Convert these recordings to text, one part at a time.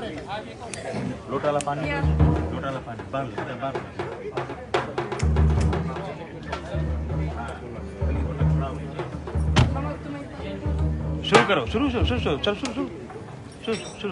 लोटाला पाणी या. लोटाला पाणी बांधलं बांधलं मग तुम्ही शुरू करो शुरू शुरू शुरू शुरू चल शुरू शुरू शुरू शुरू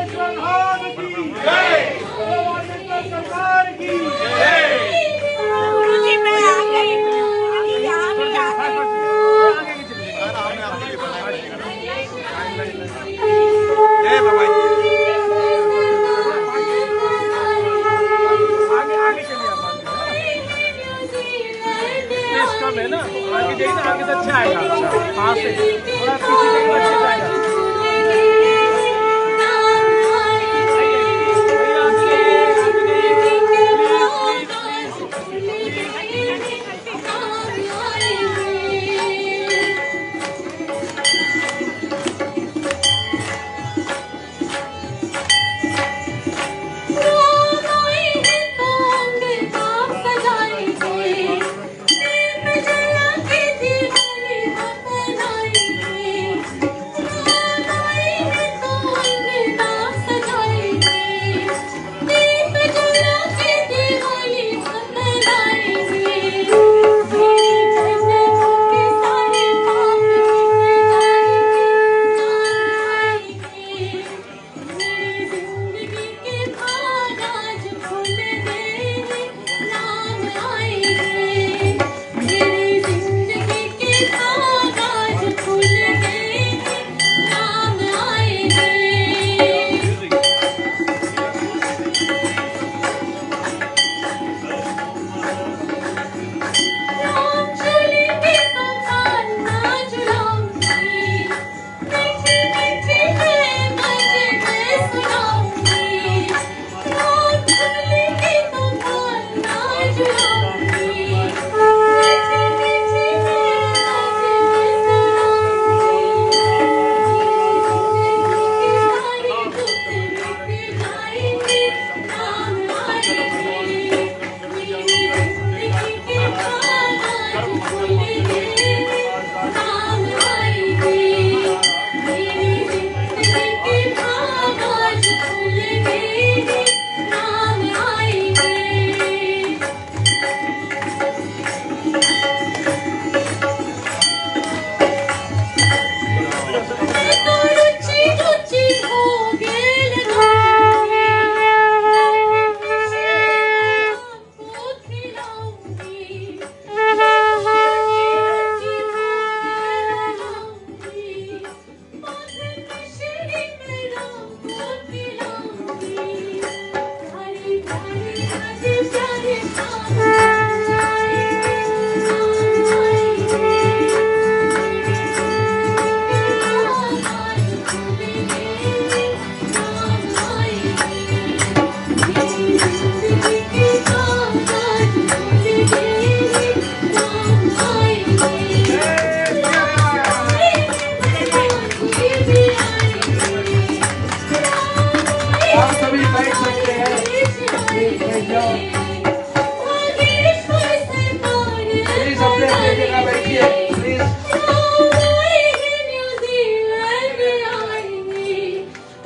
भगवान की जय, सरकार की जय। गुरुजी मैं आ गई, यहाँ पे आ गई। जय बाबा जी। आगे चलिए आप प्लेस कम है ना, आगे जाइए ना, आगे से अच्छा आएगा। वहाँ से थोड़ा पीछे जाइए तो अच्छा जाएगा।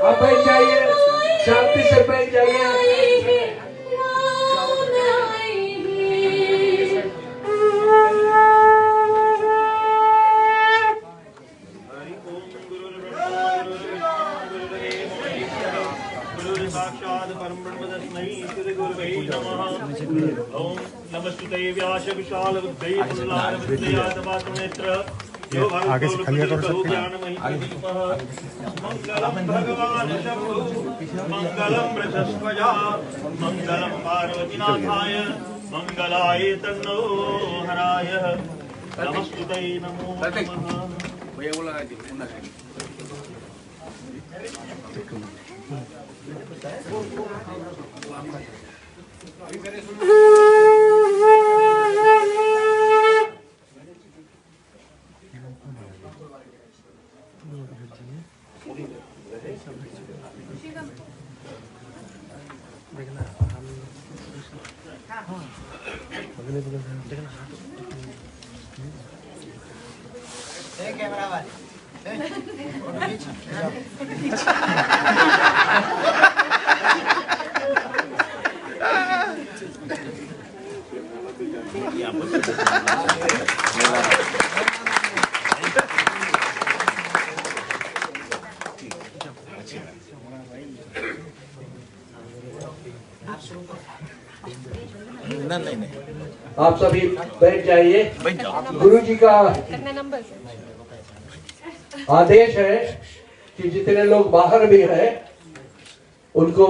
आप बैठ जाइए, शांति से बैठ जाइए। साक्षात् परम ब्रह्म तस्मै श्री गुरुवे नमः। ओम नमस्तुते व्यास विशाल बुद्धे फुल्लार विद्यातवात नेत्र आगे से खलिया कर सकते हैं। मंगलम भगवान शंभु मंगलम वृषस्वजा मंगलम पार्वतीनाथाय मंगलाय तन्नो हराय नमस्तुते नमो नमः। कैमरा वाले आप सभी बैठ जाइए। गुरु जी का आदेश है कि जितने लोग बाहर भी हैं उनको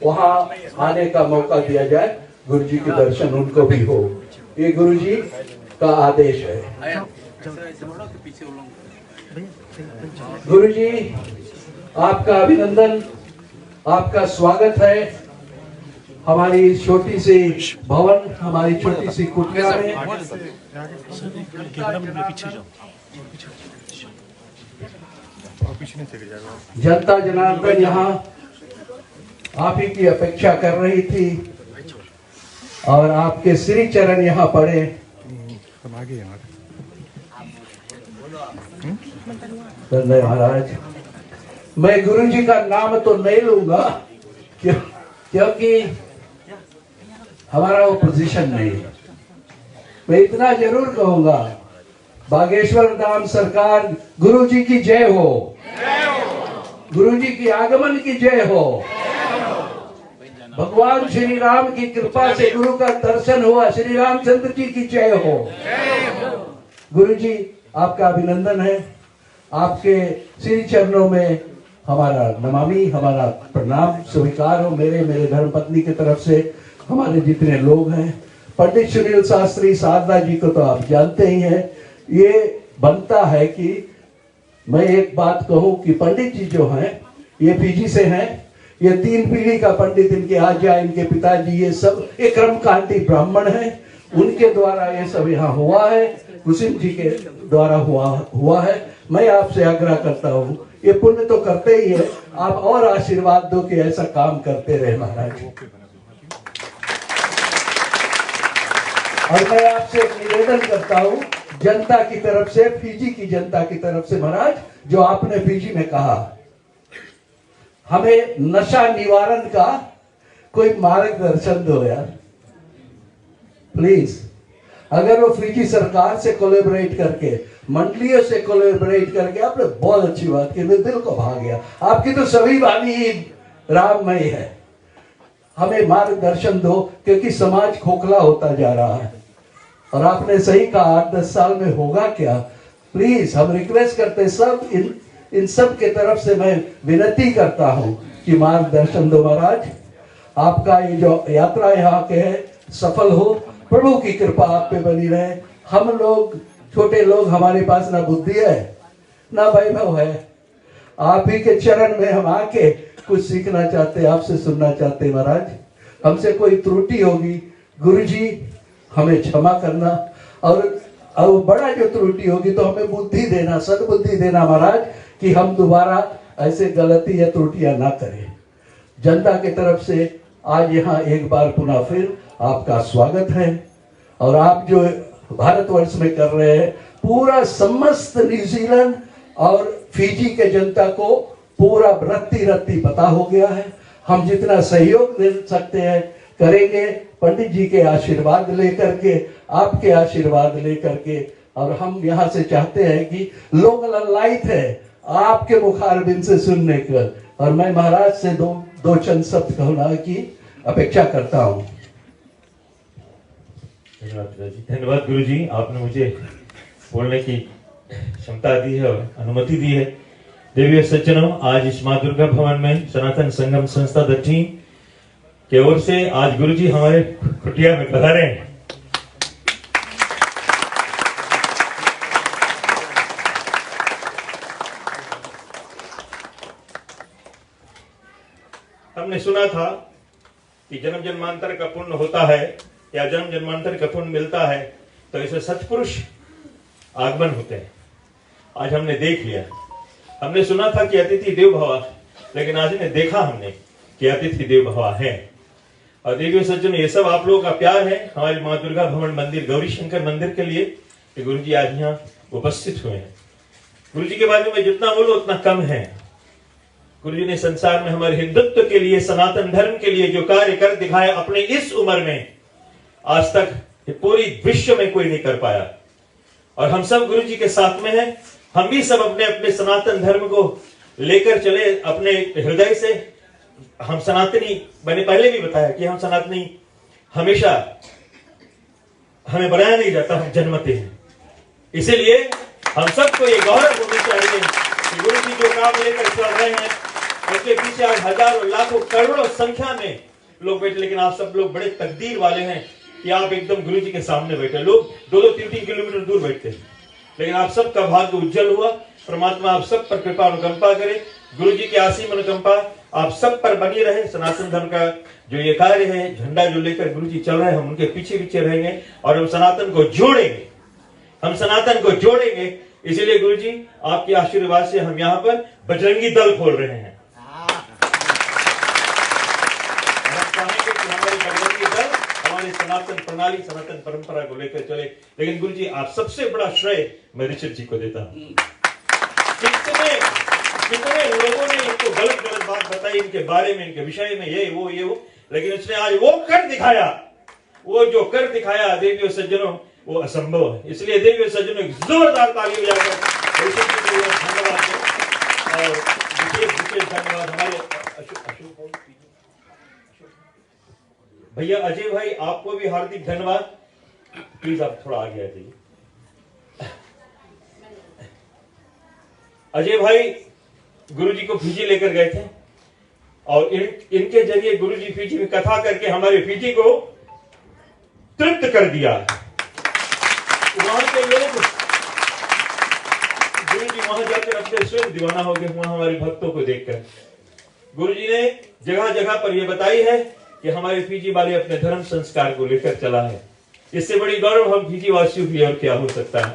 वहां आने का मौका दिया जाए, गुरु जी के दर्शन उनको भी हो, ये गुरु जी का आदेश है। गुरु जी आपका अभिनंदन, आपका स्वागत है हमारी छोटी सी भवन, हमारी छोटी सी कुटिया में। जनता जनार्दन यहाँ आप ही की अपेक्षा कर रही थी और आपके श्री चरण यहाँ पड़े। धन्य महाराज, मैं गुरु जी का नाम तो नहीं लूंगा क्योंकि हमारा वो पोजीशन नहीं है। मैं इतना जरूर कहूंगा, बागेश्वर धाम सरकार गुरु जी की जय हो, गुरु जी की आगमन की जय हो, भगवान श्री राम की कृपा से गुरु का दर्शन हुआ, श्री रामचंद्र जी की जय हो। गुरु जी आपका अभिनंदन है, आपके श्री चरणों में हमारा नमामि, हमारा प्रणाम स्वीकार हो। मेरे धर्मपत्नी की तरफ से हमारे जितने लोग हैं, पंडित सुनील शास्त्री शारदा जी को तो आप जानते ही हैं। ये बनता है कि मैं एक बात कहूं कि पंडित जी जो हैं ये पीजी से हैं, ये 3 पीढ़ी का पंडित, इनके आजा, इनके पिताजी, ये सब एक कर्मकांडी ब्राह्मण हैं, उनके द्वारा ये सब यहाँ हुआ है, कुसुम जी के द्वारा हुआ है। मैं आपसे आग्रह करता हूँ, ये पुण्य तो करते ही है, आप और आशीर्वाद दो कि ऐसा काम करते रहे महाराज। और मैं आपसे एक निवेदन करता हूँ जनता की तरफ से, फीजी की जनता की तरफ से महाराज, जो आपने फीजी में कहा, हमें नशा निवारण का कोई मार्गदर्शन दो यार प्लीज। अगर वो फीजी सरकार से कोलैबोरेट करके, मंडलियों से कोलैबोरेट करके, आपने बहुत अच्छी बात की, मेरे दिल को भा गया। आपकी तो सभी वाणी ही राममय है। हमें मार्गदर्शन दो क्योंकि समाज खोखला होता जा रहा है। और आपने सही कहा, 8-10 साल में होगा क्या। प्लीज हम रिक्वेस्ट करते सब, इन सब के तरफ से मैं विनती करता हूं कि मार्गदर्शन दो महाराज। आपका ये जो यात्रा यहाँ के है सफल हो, प्रभु की कृपा आप पे बनी रहे। हम लोग छोटे लोग, हमारे पास ना बुद्धि है ना वैभव है, आप ही के चरण में हम आके कुछ सीखना चाहते, आपसे सुनना चाहते महाराज। हमसे कोई त्रुटि होगी गुरुजी हमें क्षमा करना, और बड़ा जो त्रुटि होगी तो हमें बुद्धि देना, सद्बुद्धि देना महाराज, कि हम दोबारा ऐसे गलती या त्रुटियां ना करें। जनता की तरफ से आज यहाँ एक बार पुनः फिर आपका स्वागत है। और आप जो भारतवर्ष में कर रहे हैं, पूरा समस्त न्यूजीलैंड और फीजी के जनता को पूरा रत्ती पता हो गया है। हम जितना सहयोग दे सकते हैं करेंगे, पंडित जी के आशीर्वाद लेकर के, आपके आशीर्वाद लेकर के। और हम यहाँ से चाहते हैं कि लोग ललायित है आपके मुखारबिन से सुनने का। और मैं महाराज से दो चंद शब्द कहना की अपेक्षा करता हूँ। धन्यवाद गुरु जी, आपने मुझे बोलने की क्षमता दी है और अनुमति दी है। देवी सज्जनों, आज इस माँ दुर्गा भवन में सनातन संगम संस्था द टीम की ओर से आज गुरु जी हमारे कुटिया में पधारे हैं। हमने सुना था कि जन्म जन्मांतर का पुण्य होता है या जन्म जन्मांतर का पुण्य मिलता है तो ऐसे सत्पुरुष आगमन होते हैं। आज हमने देख लिया। हमने सुना था कि अतिथि देव भव, लेकिन आज ने देखा हमने कि अतिथि देव भव है। और देवी सज्जन, ये सब आप लोगों का प्यार है हमारी माँ दुर्गा भवन मंदिर, गौरी शंकर मंदिर के लिए कि गुरु जी आज यहाँ उपस्थित हुए हैं। गुरु जी के बारे में जितना बोलो उतना कम है। गुरु जी ने संसार में हमारे हिंदुत्व के लिए, सनातन धर्म के लिए जो कार्य कर दिखाया अपने इस उम्र में, आज तक पूरी विश्व में कोई नहीं कर पाया। और हम सब गुरु जी के साथ में हैं। हम भी सब अपने अपने सनातन धर्म को लेकर चले अपने हृदय से, हम सनातनी, मैंने पहले भी बताया कि हम सनातनी हमेशा, हमें बनाया नहीं जाता, हम जन्मते हैं। इसीलिए हम सबको ये गौरव होनी चाहिए कि गुरु जी जो काम लेकर चल रहे हैं उनके पीछे आज हजारों लाखों करोड़ों संख्या में लोग बैठे, लेकिन आप सब लोग बड़े तकदीर वाले हैं कि आप एकदम गुरु जी के सामने बैठे। लोग 2-2, 3-3 किलोमीटर दूर बैठते हैं, लेकिन आप सबका भाग्य उज्जवल हुआ। परमात्मा आप सब पर कृपा अनुकंपा करे, गुरु जी की असीम अनुकंपा आप सब पर बनी रहे। सनातन धर्म का जो ये कार्य है, झंडा जो लेकर गुरु जी चल रहे हैं, हम उनके पीछे पीछे रहेंगे और हम सनातन को जोड़ेंगे, हम सनातन को जोड़ेंगे। इसीलिए गुरु जी आपके आशीर्वाद से हम यहाँ पर बजरंगी दल खोल रहे हैं। हमारे बजरंगी दल हमारी सनातन प्रणाली, सनातन परंपरा को लेकर चले। लेकिन गुरु जी आप सबसे बड़ा श्रेय मैं ऋषभ जी को देता हूँ। कितने लोगों ने इनको गलत गलत बात बताई इनके बारे में, इनके विषय में, ये वो, लेकिन उसने आज वो कर दिखाया, वो जो कर दिखाया देवियों सज्जनों, वो असंभव है। इसलिए देवियों सज्जनों एक जोरदार ताली बजाकर धन्यवाद है। और विशेष धन्यवाद हमारे अशोक भैया, अजय भाई, आपको भी हार्दिक धन्यवाद। प्लीज आप थोड़ा आगे आ जाइए। अजय भाई गुरुजी को फीजी लेकर गए थे और इनके जरिए गुरुजी फीजी में कथा करके हमारे फीजी को तृप्त कर दिया। वहां के लोग, गुरुजी वहां जाकर अपने स्वयं दीवाना हो गए वहां हमारे भक्तों को देखकर। गुरुजी ने जगह जगह पर यह बताई है कि हमारे फीजी वाले अपने धर्म संस्कार को लेकर चला है। इससे बड़ी गौरव हम फीजी वासियों की और क्या हो सकता है।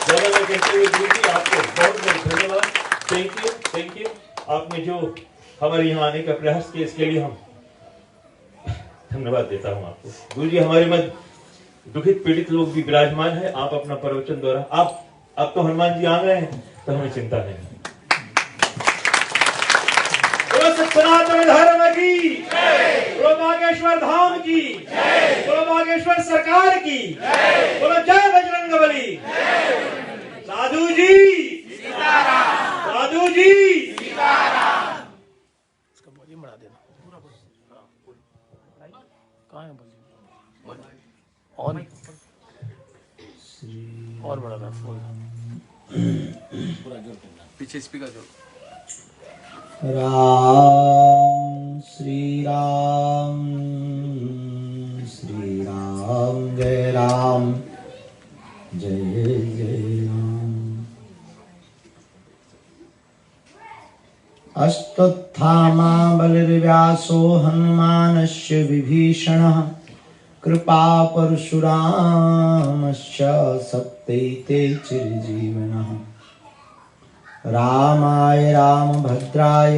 ज्यादा मैं कहते हुए गुरुजी आपको बहुत बहुत धन्यवाद, थैंक यू। आपने जो हमारे यहाँ आने का प्रयास किया इसके लिए हम धन्यवाद देता हूँ आपको। गुरुजी हमारे मध्य दुखित पीड़ित लोग भी विराजमान है। आप अपना प्रवचन द्वारा, आप तो हनुमान जी आ गए हैं तो हमें चिंता नहीं। सनातन धर्म की, बोलो बागेश्वर धाम की, बोलो बागेश्वर सरकार की, बोलो जय बजरंगबली। साधु जी सीताराम, साधु जी सीताराम। इसका वॉल्यूम बढ़ा देना, कहाँ है वॉल्यूम? और बढ़ाना पूरा जोर करना, पीछे स्पीकर जोर। राम श्री राम जय राम जय जय राम। अश्वत्थामा बलिर्व्यासो हनुमानस्य विभीषणः कृपा परशुरामस्य सप्तैते चिरजीवनः। रामाय रामभद्राय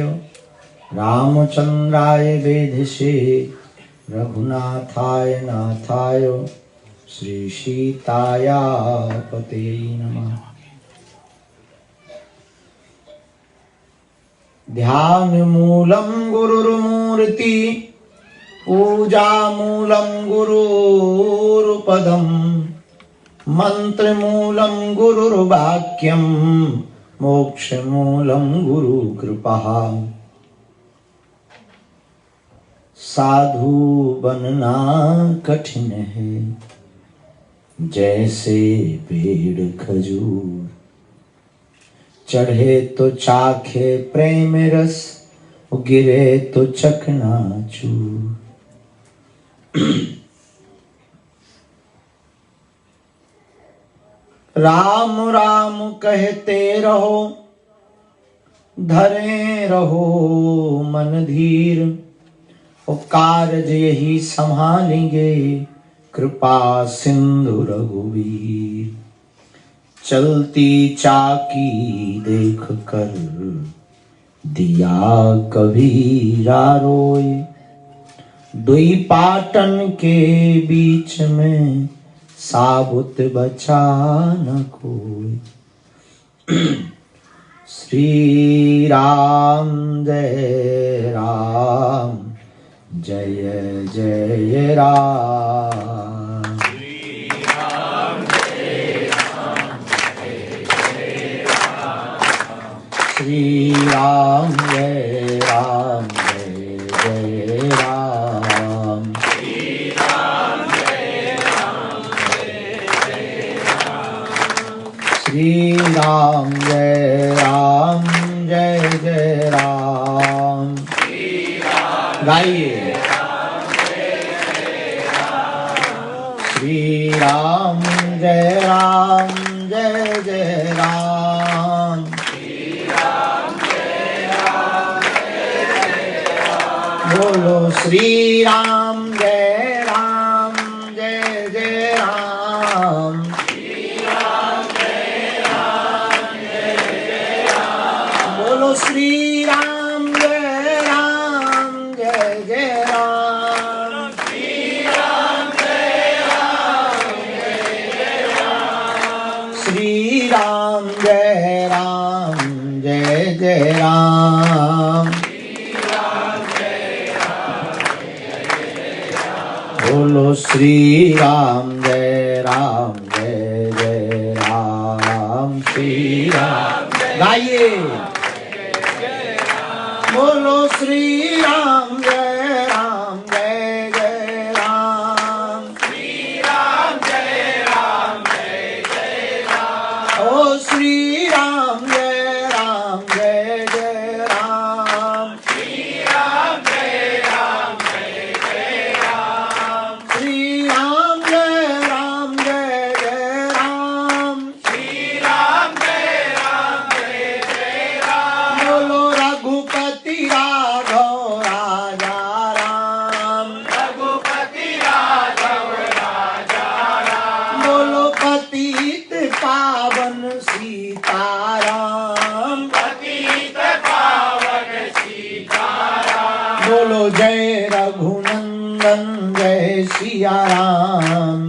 रामचंद्राय वेधसे रघुनाथाय नाथाय श्री सीताया पते नमः। ध्यान मूलम गुरुर्मूर्ति पूजा मूलम गुरुर्पदम मंत्र मूलम गुरुर्वाक्यम मोक्ष मूलम गुरु कृपा। साधु बनना कठिन है जैसे पेड़ खजूर, चढ़े तो चाखे प्रेम रस गिरे तो चकनाचूर। राम राम कहते रहो धरे रहो मन धीर, ओ कारज यही संभालेंगे कृपा सिंधु रघुवीर। चलती चाकी देख कर दिया कबीरा रोए, दुई पाटन के बीच में साबुत बचा न कोई। श्री राम जय राम जय जय राम। श्री राम जय राम जय जय राम। श्री राम जय राम जय गाइए। श्री राम जय जय राम। बोलो श्री राम जय जय राम। बोलो श्री राम जय जय राम। श्री राम जय जय राम। बोलो श्री राम जय जय राम। श्री राम गाइए। बोलो श्री राम जय जय राम। ओ श्री राम जय जय राम। श्री राम जय जय राम। बोलो रघुपति राघव राजा राम। बोलो पतित पावन सीताराम। बोलो जय रघुनंदन जय सिया राम।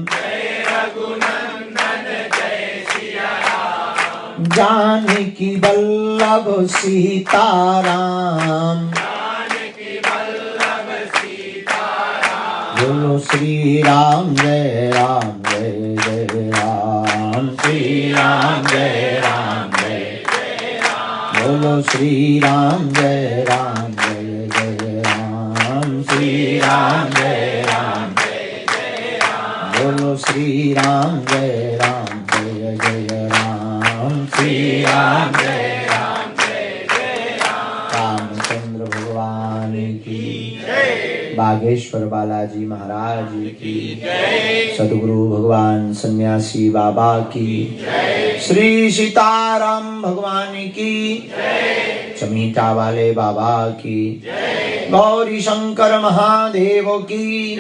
जानकी वल्लभ सीताराम। बोलो श्री राम जय जय राम। श्री राम जय जय राम। बोलो श्री राम जय जय राम। श्री राम जय जय राम। बोलो श्री राम जय जय राम। श्री राम जय राम। रामचंद्र भगवान की बागेश्वर बालाजी महाराज की, सदगुरु भगवान सन्यासी बाबा की, श्री सीताराम भगवान की, चमीटा वाले बाबा की, गौरी शंकर महादेव की,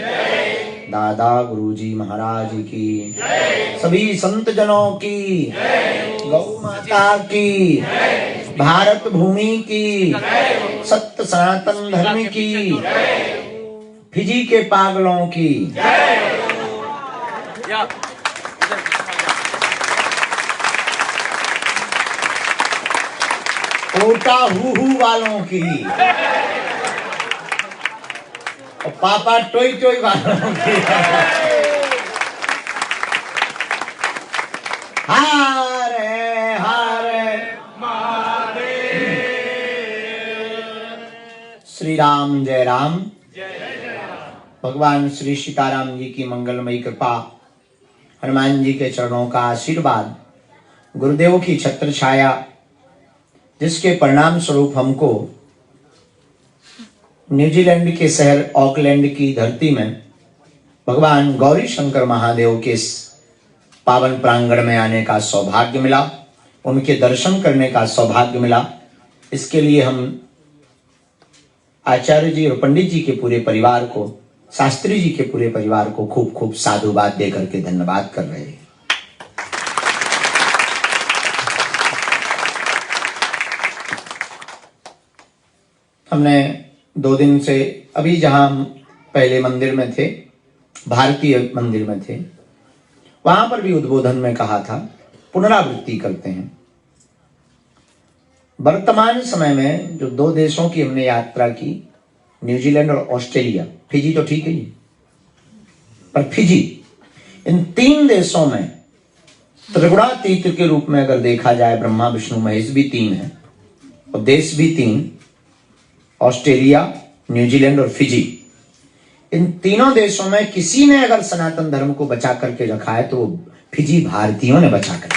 दादा गुरुजी महाराज की, सभी संत जनों की, गौ माता की, भारत भूमि की, सत्य सनातन धर्म की, फिजी के पागलों की, ओटा हु वालों की, और पापा टोई टोई वालों की, हरे हरे श्री राम जय राम। भगवान श्री सीताराम जी की मंगलमयी कृपा, हनुमान जी के चरणों का आशीर्वाद, गुरुदेव की छत्र छाया, जिसके परिणाम स्वरूप हमको न्यूजीलैंड के शहर ऑकलैंड की धरती में भगवान गौरी शंकर महादेव के इस पावन प्रांगण में आने का सौभाग्य मिला, उनके दर्शन करने का सौभाग्य मिला। इसके लिए हम आचार्य जी और पंडित जी के पूरे परिवार को, शास्त्री जी के पूरे परिवार को खूब खूब साधुवाद दे करके धन्यवाद कर रहे हैं। हमने 2 दिन से, अभी जहां हम पहले मंदिर में थे, भारतीय मंदिर में थे, वहां पर भी उद्बोधन में कहा था, पुनरावृत्ति करते हैं। वर्तमान समय में जो 2 देशों की हमने यात्रा की, न्यूजीलैंड और ऑस्ट्रेलिया, फिजी तो ठीक है ही, पर फिजी, इन 3 देशों में त्रिगुणातीत के रूप में अगर देखा जाए, ब्रह्मा विष्णु महेश भी 3 है और देश भी 3, ऑस्ट्रेलिया, न्यूजीलैंड और फिजी। इन तीनों देशों में किसी ने अगर सनातन धर्म को बचा करके रखा है तो वो फिजी भारतीयों ने बचा कर।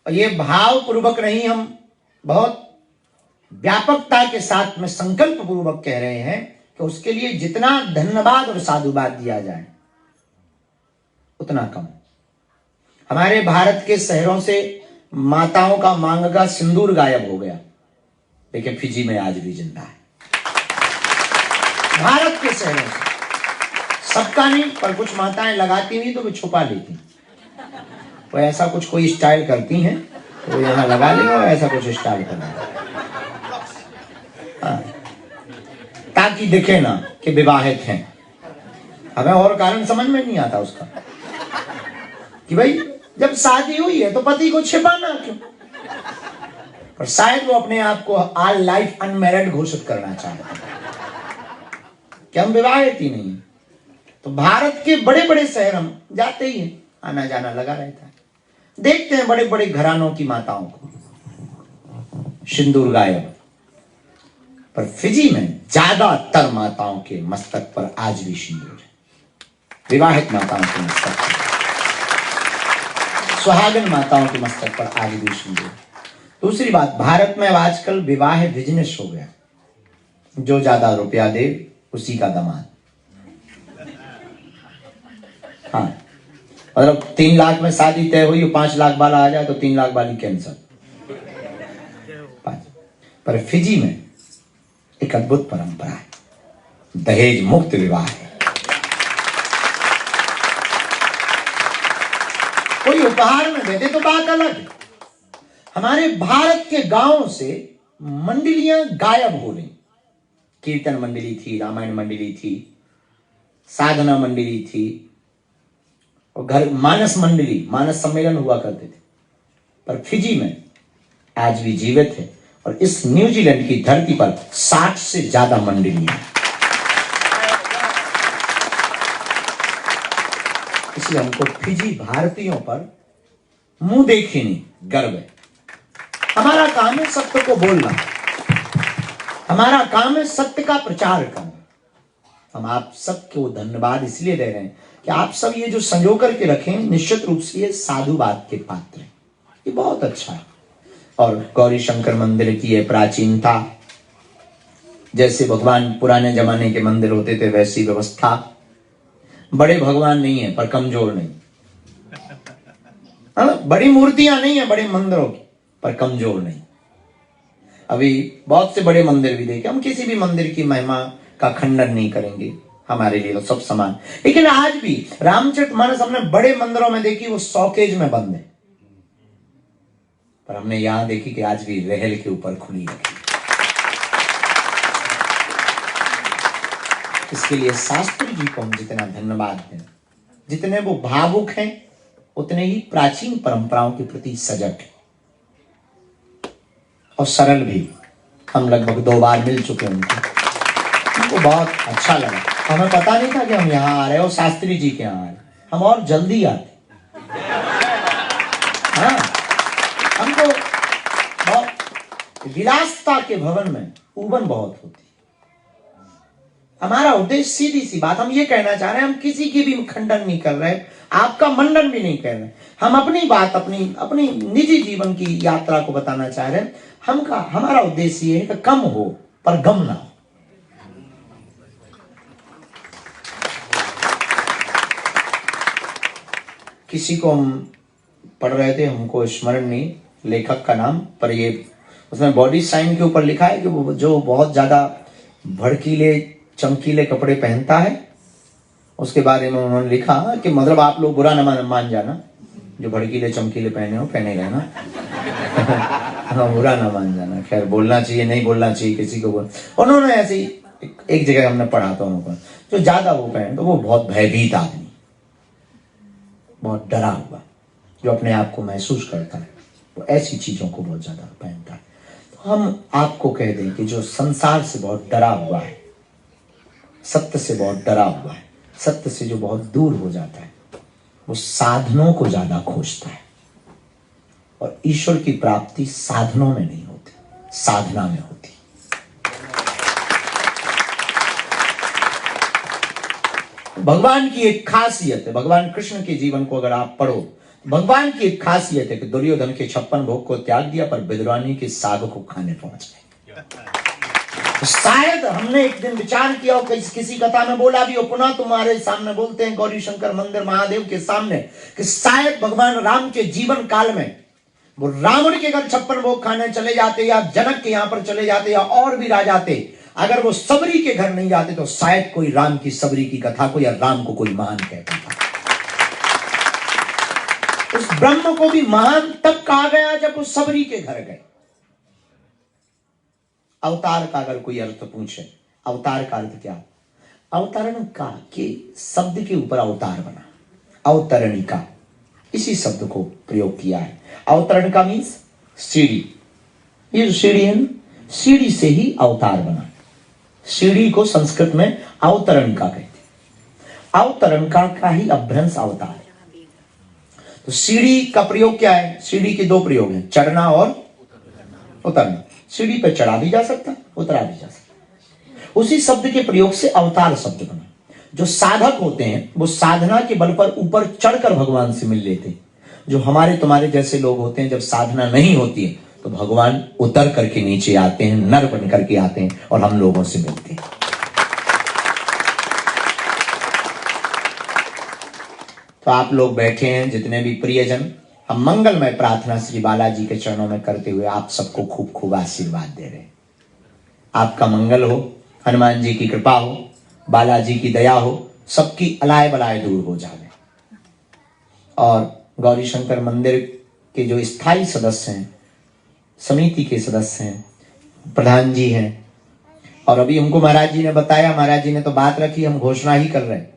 और ये भाव पूर्वक नहीं, हम बहुत व्यापकता के साथ में संकल्प पूर्वक कह रहे हैं कि उसके लिए जितना धन्यवाद और साधुवाद दिया जाए उतना कम। हमारे भारत के शहरों से माताओं का मांग का सिंदूर गायब हो गया, लेकिन फिजी में आज भी जिंदा है। भारत के शहरों से सबका नहीं, पर कुछ माताएं लगाती हुई तो वो छुपा लेती, वो ऐसा कुछ कोई स्टाइल करती हैं तो यहाँ लगा लेंगे और ऐसा कुछ स्टाइल करना, ताकि दिखे ना कि विवाहित हैं। हमें और कारण समझ में नहीं आता उसका कि भाई जब शादी हुई है तो पति को छिपाना क्यों? पर शायद वो अपने आप को ऑल लाइफ अनमैरिड घोषित करना चाहते हैं कि हम विवाहित ही नहीं। तो भारत के बड़े बड़े शहर हम जाते ही हैं, आना जाना लगा रहता है, देखते हैं बड़े बड़े घरानों की माताओं को सिंदूर गायब। पर फिजी में ज्यादातर माताओं के मस्तक पर आज भी सिंदूर है, विवाहित माताओं के मस्तक पर, सुहागन माताओं के मस्तक पर आज भी सिंदूर। दूसरी बात, भारत में आजकल विवाह बिजनेस हो गया, जो ज्यादा रुपया दे उसी का दामाद। हाँ, मतलब 3 लाख में शादी तय हुई, 5 लाख वाला आ जाए तो 3 लाख वाली कैंसिल। पर फिजी में एक अद्भुत परंपरा है, दहेज मुक्त विवाह है। कोई उपहार में देते तो बात अलग है। हमारे भारत के गांवों से मंडलियां गायब हो रही। कीर्तन मंडली थी, रामायण मंडली थी, साधना मंडली थी, और घर मानस मंडली, मानस सम्मेलन हुआ करते थे। पर फिजी में आज भी जीवित है, और इस न्यूजीलैंड की धरती पर 60 से ज्यादा मंडलियां। इसलिए हमको फिजी भारतीयों पर मुंह देखी नहीं गर्व है। हमारा काम है सत्य को बोलना, हमारा काम है सत्य का प्रचार करना। हम आप सबको धन्यवाद इसलिए दे रहे हैं कि आप सब ये जो संजो करके रखें, निश्चित रूप से ये साधुवाद के पात्र हैं, ये बहुत अच्छा है। और गौरी शंकर मंदिर की ये प्राचीनता, जैसे भगवान पुराने जमाने के मंदिर होते थे वैसी व्यवस्था, बड़े भगवान नहीं है पर कमजोर नहीं, बड़ी मूर्तियां नहीं है बड़े मंदिरों की पर कमजोर नहीं। अभी बहुत से बड़े मंदिर भी देखे, हम किसी भी मंदिर की महिमा का खंडन नहीं करेंगे, हमारे लिए तो सब समान। लेकिन आज भी रामचरितमानस हमने बड़े मंदिरों में देखी वो शॉकेज में बंद है, पर हमने यहां देखी कि आज भी रहल के ऊपर खुली रखी। इसके लिए शास्त्री जी को हम जितना धन्यवाद दें, जितने वो भावुक हैं उतने ही प्राचीन परंपराओं के प्रति सजग हैं और सरल भी। हम लगभग 2 बार मिल चुके हैं उनको बहुत अच्छा लगा। हमें पता नहीं था कि हम यहाँ आ रहे हैं और शास्त्री जी के यहाँ आ रहे, हम और जल्दी आते। हाँ, हमको बहुत विलासता के भवन में उबन बहुत होती। हमारा उद्देश्य सीधी सी बात, हम ये कहना चाह रहे हैं, हम किसी की भी खंडन नहीं कर रहे, आपका मंडन भी नहीं कर रहे, हम अपनी बात अपनी निजी जीवन की यात्रा को बताना चाह रहे हैं। हमारा उद्देश्य ये है कि कम हो पर गम ना हो। किसी को हम पढ़ रहे थे, हमको स्मरण नहीं लेखक का नाम, पर ये उसमें बॉडी साइन के ऊपर लिखा है कि वो जो बहुत ज्यादा भड़कीले चमकीले कपड़े पहनता है, उसके बारे में उन्होंने लिखा कि मतलब आप लोग बुरा न मान जाना, जो भड़कीले चमकीले पहने हो पहने रहना। हाँ, बुरा ना मान जाना। खैर, बोलना चाहिए नहीं बोलना चाहिए किसी को। उन्होंने ऐसे ही एक जगह हमने पढ़ा था उनको, जो ज्यादा वो पहने तो वो बहुत भयभीत आदमी, बहुत डरा हुआ, जो अपने आप को महसूस करता है, वो ऐसी चीजों को बहुत ज्यादा पहनता है। तो हम आपको कह दें कि जो संसार से बहुत डरा हुआ है, सत्य से बहुत डरा हुआ है, सत्य से जो बहुत दूर हो जाता है, वो साधनों को ज्यादा खोजता है। और ईश्वर की प्राप्ति साधनों में नहीं होती, साधना में होती। भगवान की एक खासियत है, भगवान कृष्ण के जीवन को अगर आप पढ़ो भगवान की एक खासियत है कि दुर्योधन के 56 भोग को त्याग दिया पर विद्वानी के साग को खाने पहुंच गए। तो शायद हमने एक दिन विचार किया और किसी कथा में बोला भी, और पुनः तुम्हारे सामने बोलते हैं गौरी शंकर मंदिर महादेव के सामने, कि शायद भगवान राम के जीवन काल में वो रावण के घर 56 भोग खाने चले जाते, या जनक के यहां पर चले जाते, या और भी राजा थे, अगर वो सबरी के घर नहीं जाते तो शायद कोई राम की सबरी की कथा को या राम को कोई महान कहता था। उस ब्रह्म को भी महान तब कहा गया जब वो सबरी के घर गए। अवतार का अगर कोई अर्थ पूछे, अवतार का अर्थ क्या? अवतरण का के शब्द के ऊपर अवतार बना, अवतरणिका इसी शब्द को प्रयोग किया है। अवतरण का मीन्स सीढ़ी, ये जो सीढ़ी है ना, सीढ़ी से ही अवतार बना। सीढ़ी को संस्कृत में अवतरणिका कहते हैं। अवतरणिका का ही अभ्रंश अवतार है। तो सीढ़ी का प्रयोग क्या है? सीढ़ी के दो प्रयोग हैं, चढ़ना और उतरना। सीढ़ी पर चढ़ा भी जा सकता, उतरा भी जा सकता। उसी शब्द के प्रयोग से अवतार शब्द बना। जो साधक होते हैं वो साधना के बल पर ऊपर चढ़कर भगवान से मिल लेते हैं। जो हमारे तुम्हारे जैसे लोग होते हैं, जब साधना नहीं होती है तो भगवान उतर करके नीचे आते हैं, नर बन करके आते हैं और हम लोगों से मिलते हैं। तो आप लोग बैठे हैं जितने भी प्रियजन, हम मंगलमय प्रार्थना श्री बालाजी के चरणों में करते हुए आप सबको खूब खूब आशीर्वाद दे रहे हैं। आपका मंगल हो, हनुमान जी की कृपा हो, बालाजी की दया हो, सबकी अलाय बलाय दूर हो जाए। और गौरी शंकर मंदिर के जो स्थायी सदस्य हैं, समिति के सदस्य हैं, प्रधान जी हैं, और अभी हमको महाराज जी ने बताया, महाराज जी ने तो बात रखी, हम घोषणा ही कर रहे हैं।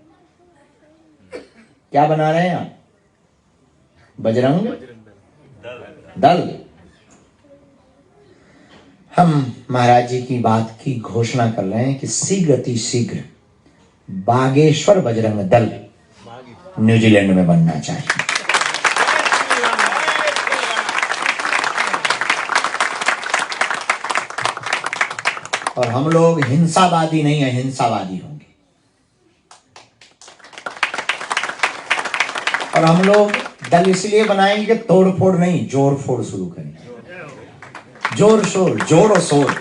क्या बना रहे हैं आप? बजरंग दल। हम महाराज जी की बात की घोषणा कर रहे हैं कि शीघ्र अति शीघ्र बागेश्वर बजरंग दल न्यूजीलैंड में बनना चाहिए। और हम लोग हिंसावादी नहीं है, हिंसावादी होंगे। और हम लोग दल इसलिए बनाएंगे कि तोड़ फोड़ नहीं, जोड़ फोड़ शुरू करेंगे। जोर शोर, जोड़ और शोर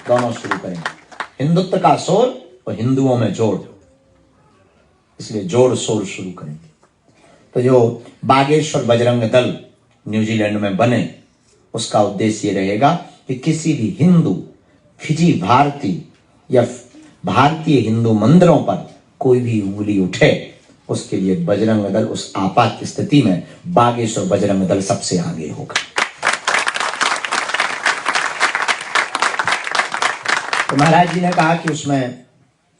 दोनों शुरू करेंगे। हिंदुत्व का शोर और हिंदुओं में जोड़, इसलिए जोड़ शोर शुरू करेंगे। तो जो बागेश्वर बजरंग दल न्यूजीलैंड में बने, उसका उद्देश्य ये रहेगा कि किसी भी हिंदू, फिजी भारतीय या भारतीय हिंदू मंदिरों पर कोई भी उंगली उठे, उसके लिए बजरंग दल उस आपात स्थिति में बागेश्वर बजरंग दल सबसे आगे होगा। तो महाराज जी ने कहा कि उसमें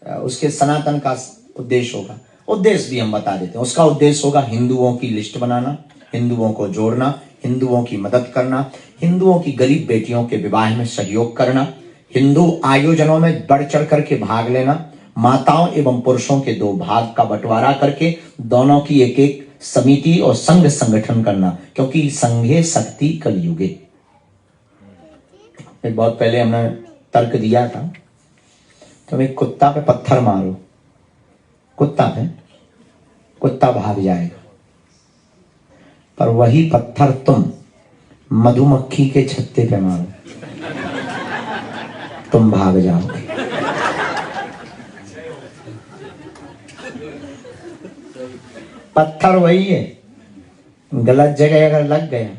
उसके सनातन का उद्देश्य होगा। उद्देश्य भी हम बता देते हैं। उसका उद्देश्य होगा हिंदुओं की लिस्ट बनाना, हिंदुओं को जोड़ना, हिंदुओं की मदद करना, हिंदुओं की गरीब बेटियों के विवाह में सहयोग करना, हिंदू आयोजनों में बढ़ चढ़ करके भाग लेना, माताओं एवं पुरुषों के दो भाग का बंटवारा करके दोनों की एक एक समिति और संघ संगठन करना, क्योंकि संघे शक्ति कलयुगे। एक बहुत पहले हमने तर्क दिया था, तुम एक कुत्ता पे पत्थर मारो, कुत्ता भाग जाएगा, पर वही पत्थर तुम मधुमक्खी के छत्ते पे मारो, तुम भाग जाओगे। पत्थर वही है, गलत जगह अगर लग गया,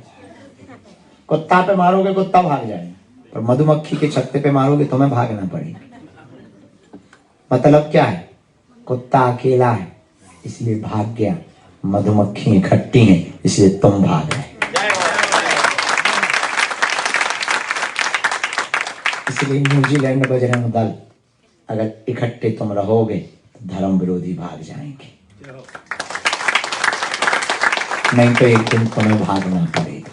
कुत्ता पे मारोगे कुत्ता भाग जाएगा, पर मधुमक्खी के छत्ते पे मारोगे तुम्हें भागना पड़ेगा। मतलब क्या है? कुत्ता अकेला है इसलिए भाग गया, मधुमक्खी इकट्ठी हैं इसलिए तुम भाग गए। इसलिए न्यूजीलैंड बजरंग दल अगर इकट्ठे तुम रहोगे तो धर्म विरोधी भाग जाएंगे, नहीं तो एक दिन तुम्हें भागना पड़ेगा।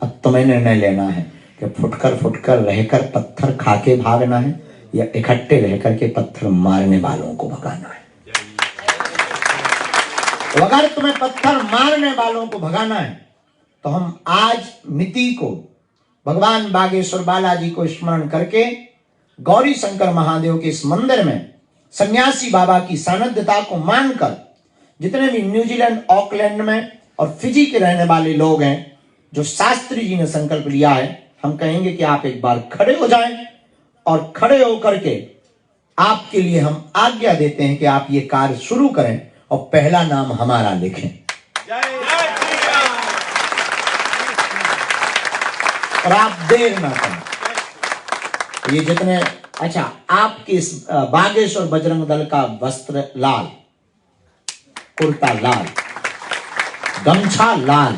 अब तुम्हें निर्णय लेना है कि फुटकर रहकर पत्थर खाके भागना है या इकट्ठे रहकर के पत्थर मारने वालों को भगाना है। तो अगर तुम्हें पत्थर मारने वालों को भगाना है तो हम आज मिति को भगवान बागेश्वर बालाजी को स्मरण करके गौरी शंकर महादेव के इस मंदिर में सन्यासी बाबा की सानिध्यता को मानकर जितने भी न्यूजीलैंड, ऑकलैंड में और फिजी के रहने वाले लोग हैं, जो शास्त्री जी ने संकल्प लिया है, हम कहेंगे कि आप एक बार खड़े हो जाएं और खड़े होकर के आपके लिए हम आज्ञा देते हैं कि आप ये कार्य शुरू करें और पहला नाम हमारा लिखें। और आप देर ना करें। ये जितने अच्छा, आपके इस बागेश्वर बजरंग दल का वस्त्र लाल, कुर्ता लाल, गमछा लाल,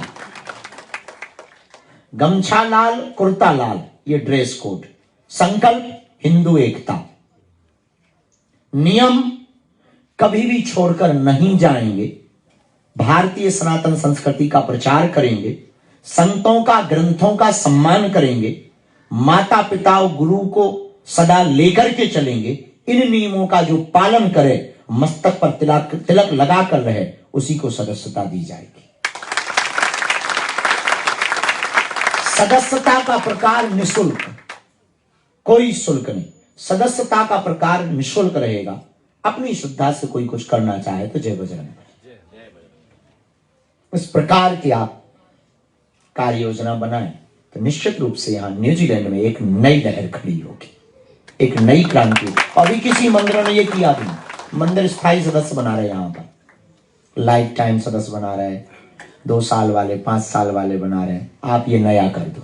गमछा लाल, कुर्ता लाल, ये ड्रेस कोड। संकल्प हिंदू एकता। नियम कभी भी छोड़कर नहीं जाएंगे। भारतीय सनातन संस्कृति का प्रचार करेंगे, संतों का, ग्रंथों का सम्मान करेंगे, माता पिता और गुरु को सदा लेकर के चलेंगे। इन नियमों का जो पालन करे, मस्तक पर तिलक लगा कर रहे, उसी को सदस्यता दी जाएगी। सदस्यता का प्रकार निःशुल्क, कोई शुल्क नहीं। सदस्यता का प्रकार निःशुल्क रहेगा। अपनी श्रद्धा से कोई कुछ करना चाहे तो जय बजरंग। इस प्रकार की आप कार्य योजना बनाएं तो निश्चित रूप से यहां न्यूजीलैंड में एक नई लहर खड़ी होगी, एक नई क्रांति। अभी किसी मंदिर ने ये किया भी, मंदिर स्थायी सदस्य बना रहे, यहां पर लाइफ टाइम सदस्य बना रहे, 2 साल वाले, 5 साल वाले बना रहे। आप ये नया कर दो।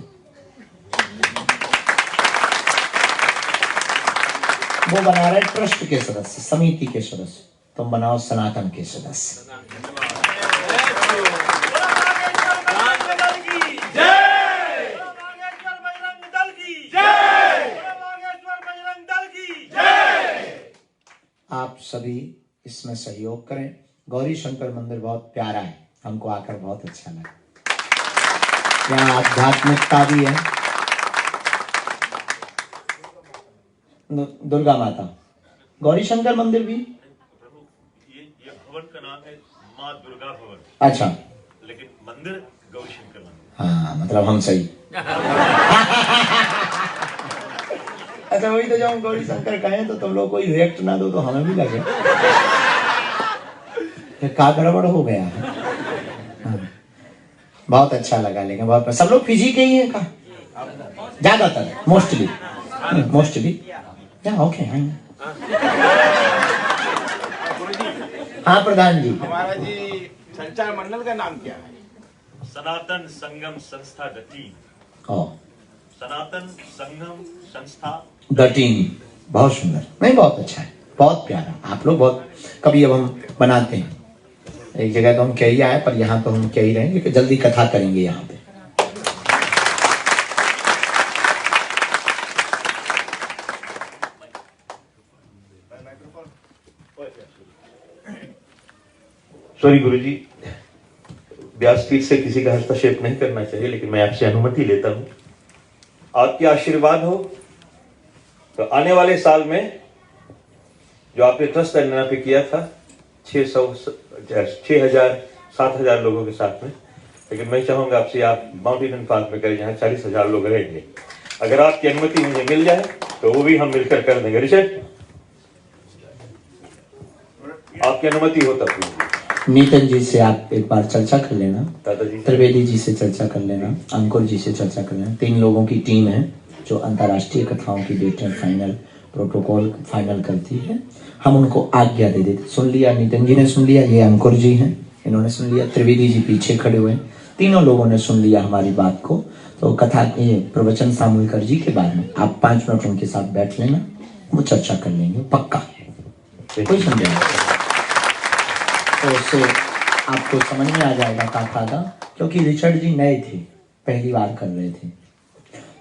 वो बना रहे ट्रस्ट के सदस्य, समिति के सदस्य, तुम बनाओ सनातन के सदस्य। आप सभी इसमें सहयोग करें। गौरी शंकर मंदिर बहुत प्यारा है, हमको आकर बहुत अच्छा लगा। यहाँ आध्यात्मिकता भी है। दुर्गा माता, गौरी शंकर मंदिर भी। ये भवन का नाम है माँ दुर्गा भवन। अच्छा, लेकिन मंदिर गौरी शंकर मंदिर। हाँ, मतलब हम सही। अच्छा, वही तो, जब हम गौरी शंकर कहें तो तुम लोग कोई रिएक्ट ना दो तो हमें भी लगे क्या गड़बड़ हो गया। हाँ। बहुत अच्छा लगा, लेकिन बहुत सब लोग फिजी के ही हैं का ज्यादातर, मोस्टली ओके। हाँ प्रधान जी, हमारा जी संचार मंडल का नाम क्या है? सनातन संगम संस्था द टीम। सनातन संगम संस्था द टीम। बहुत सुंदर, नहीं बहुत अच्छा है, बहुत प्यारा। आप लोग बहुत, कभी अब हम बनाते हैं एक जगह तो हम कही आए, पर यहाँ तो हम कही रहेंगे कि जल्दी कथा करेंगे यहाँ पे। सॉरी गुरुजी, व्यासपीठ से किसी का हस्तक्षेप नहीं करना चाहिए, लेकिन मैं आपसे अनुमति लेता हूं। आपके आशीर्वाद हो तो आने वाले साल में जो आपने ट्रस्ट एरिना पे किया था 6,000 7,000 लोगों के साथ में, लेकिन मैं चाहूंगा आपसे आप माउंटेन पार्क में करें, जहां 40,000 लोग रहेंगे। अगर आपकी अनुमति मुझे मिल जाए तो वो भी हम मिलकर कर देंगे। ऋषभ, आपकी अनुमति हो तब नीतन जी से आप एक बार चर्चा कर लेना, दादाजी त्रिवेदी जी से चर्चा कर लेना, अंकुर जी से चर्चा कर लेना। 3 लोगों की टीम है जो अंतर्राष्ट्रीय कथाओं की डेट फाइनल प्रोटोकॉल फाइनल करती है। हम उनको आज्ञा दे देते। सुन लिया, नीतन जी ने सुन लिया, ये अंकुर जी हैं, इन्होंने सुन लिया, त्रिवेदी जी पीछे खड़े हुए हैं, तीनों लोगों ने सुन लिया हमारी बात को। तो कथा ये प्रवचन सामूहिकर जी के बारे में आप 5 मिनट उनके साथ बैठ लेना, वो चर्चा कर लेंगे पक्का, कोई संदेह नहीं। तो उससे आपको समझ में आ जाएगा कथा का, क्योंकि रिचर्ड जी नए थे, पहली बार कर रहे थे,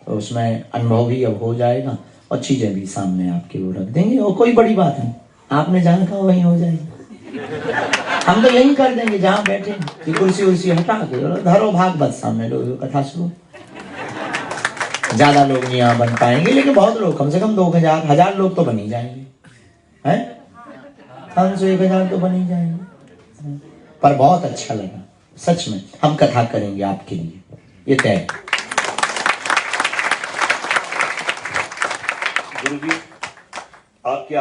तो उसमें अनुभव भी अब हो जाएगा और चीजें भी सामने आपके वो रख देंगे। और कोई बड़ी बात नहीं, आपने जहाँ कहा वहीं हो जाएगी। हम तो यही कर देंगे जहाँ बैठे, कि कुर्सी उर्सी हटा के धरो भागवत सामने लोग कथा शुरू। ज्यादा लोग नहीं यहाँ बन पाएंगे, लेकिन बहुत लोग, कम से कम 2,000 लोग तो बन ही जाएंगे, हैं 500-1,000 तो बन ही जाएंगे। पर बहुत अच्छा लगा सच में, हम कथा करेंगे आपके लिए, ये तय। गुरुजी, आपके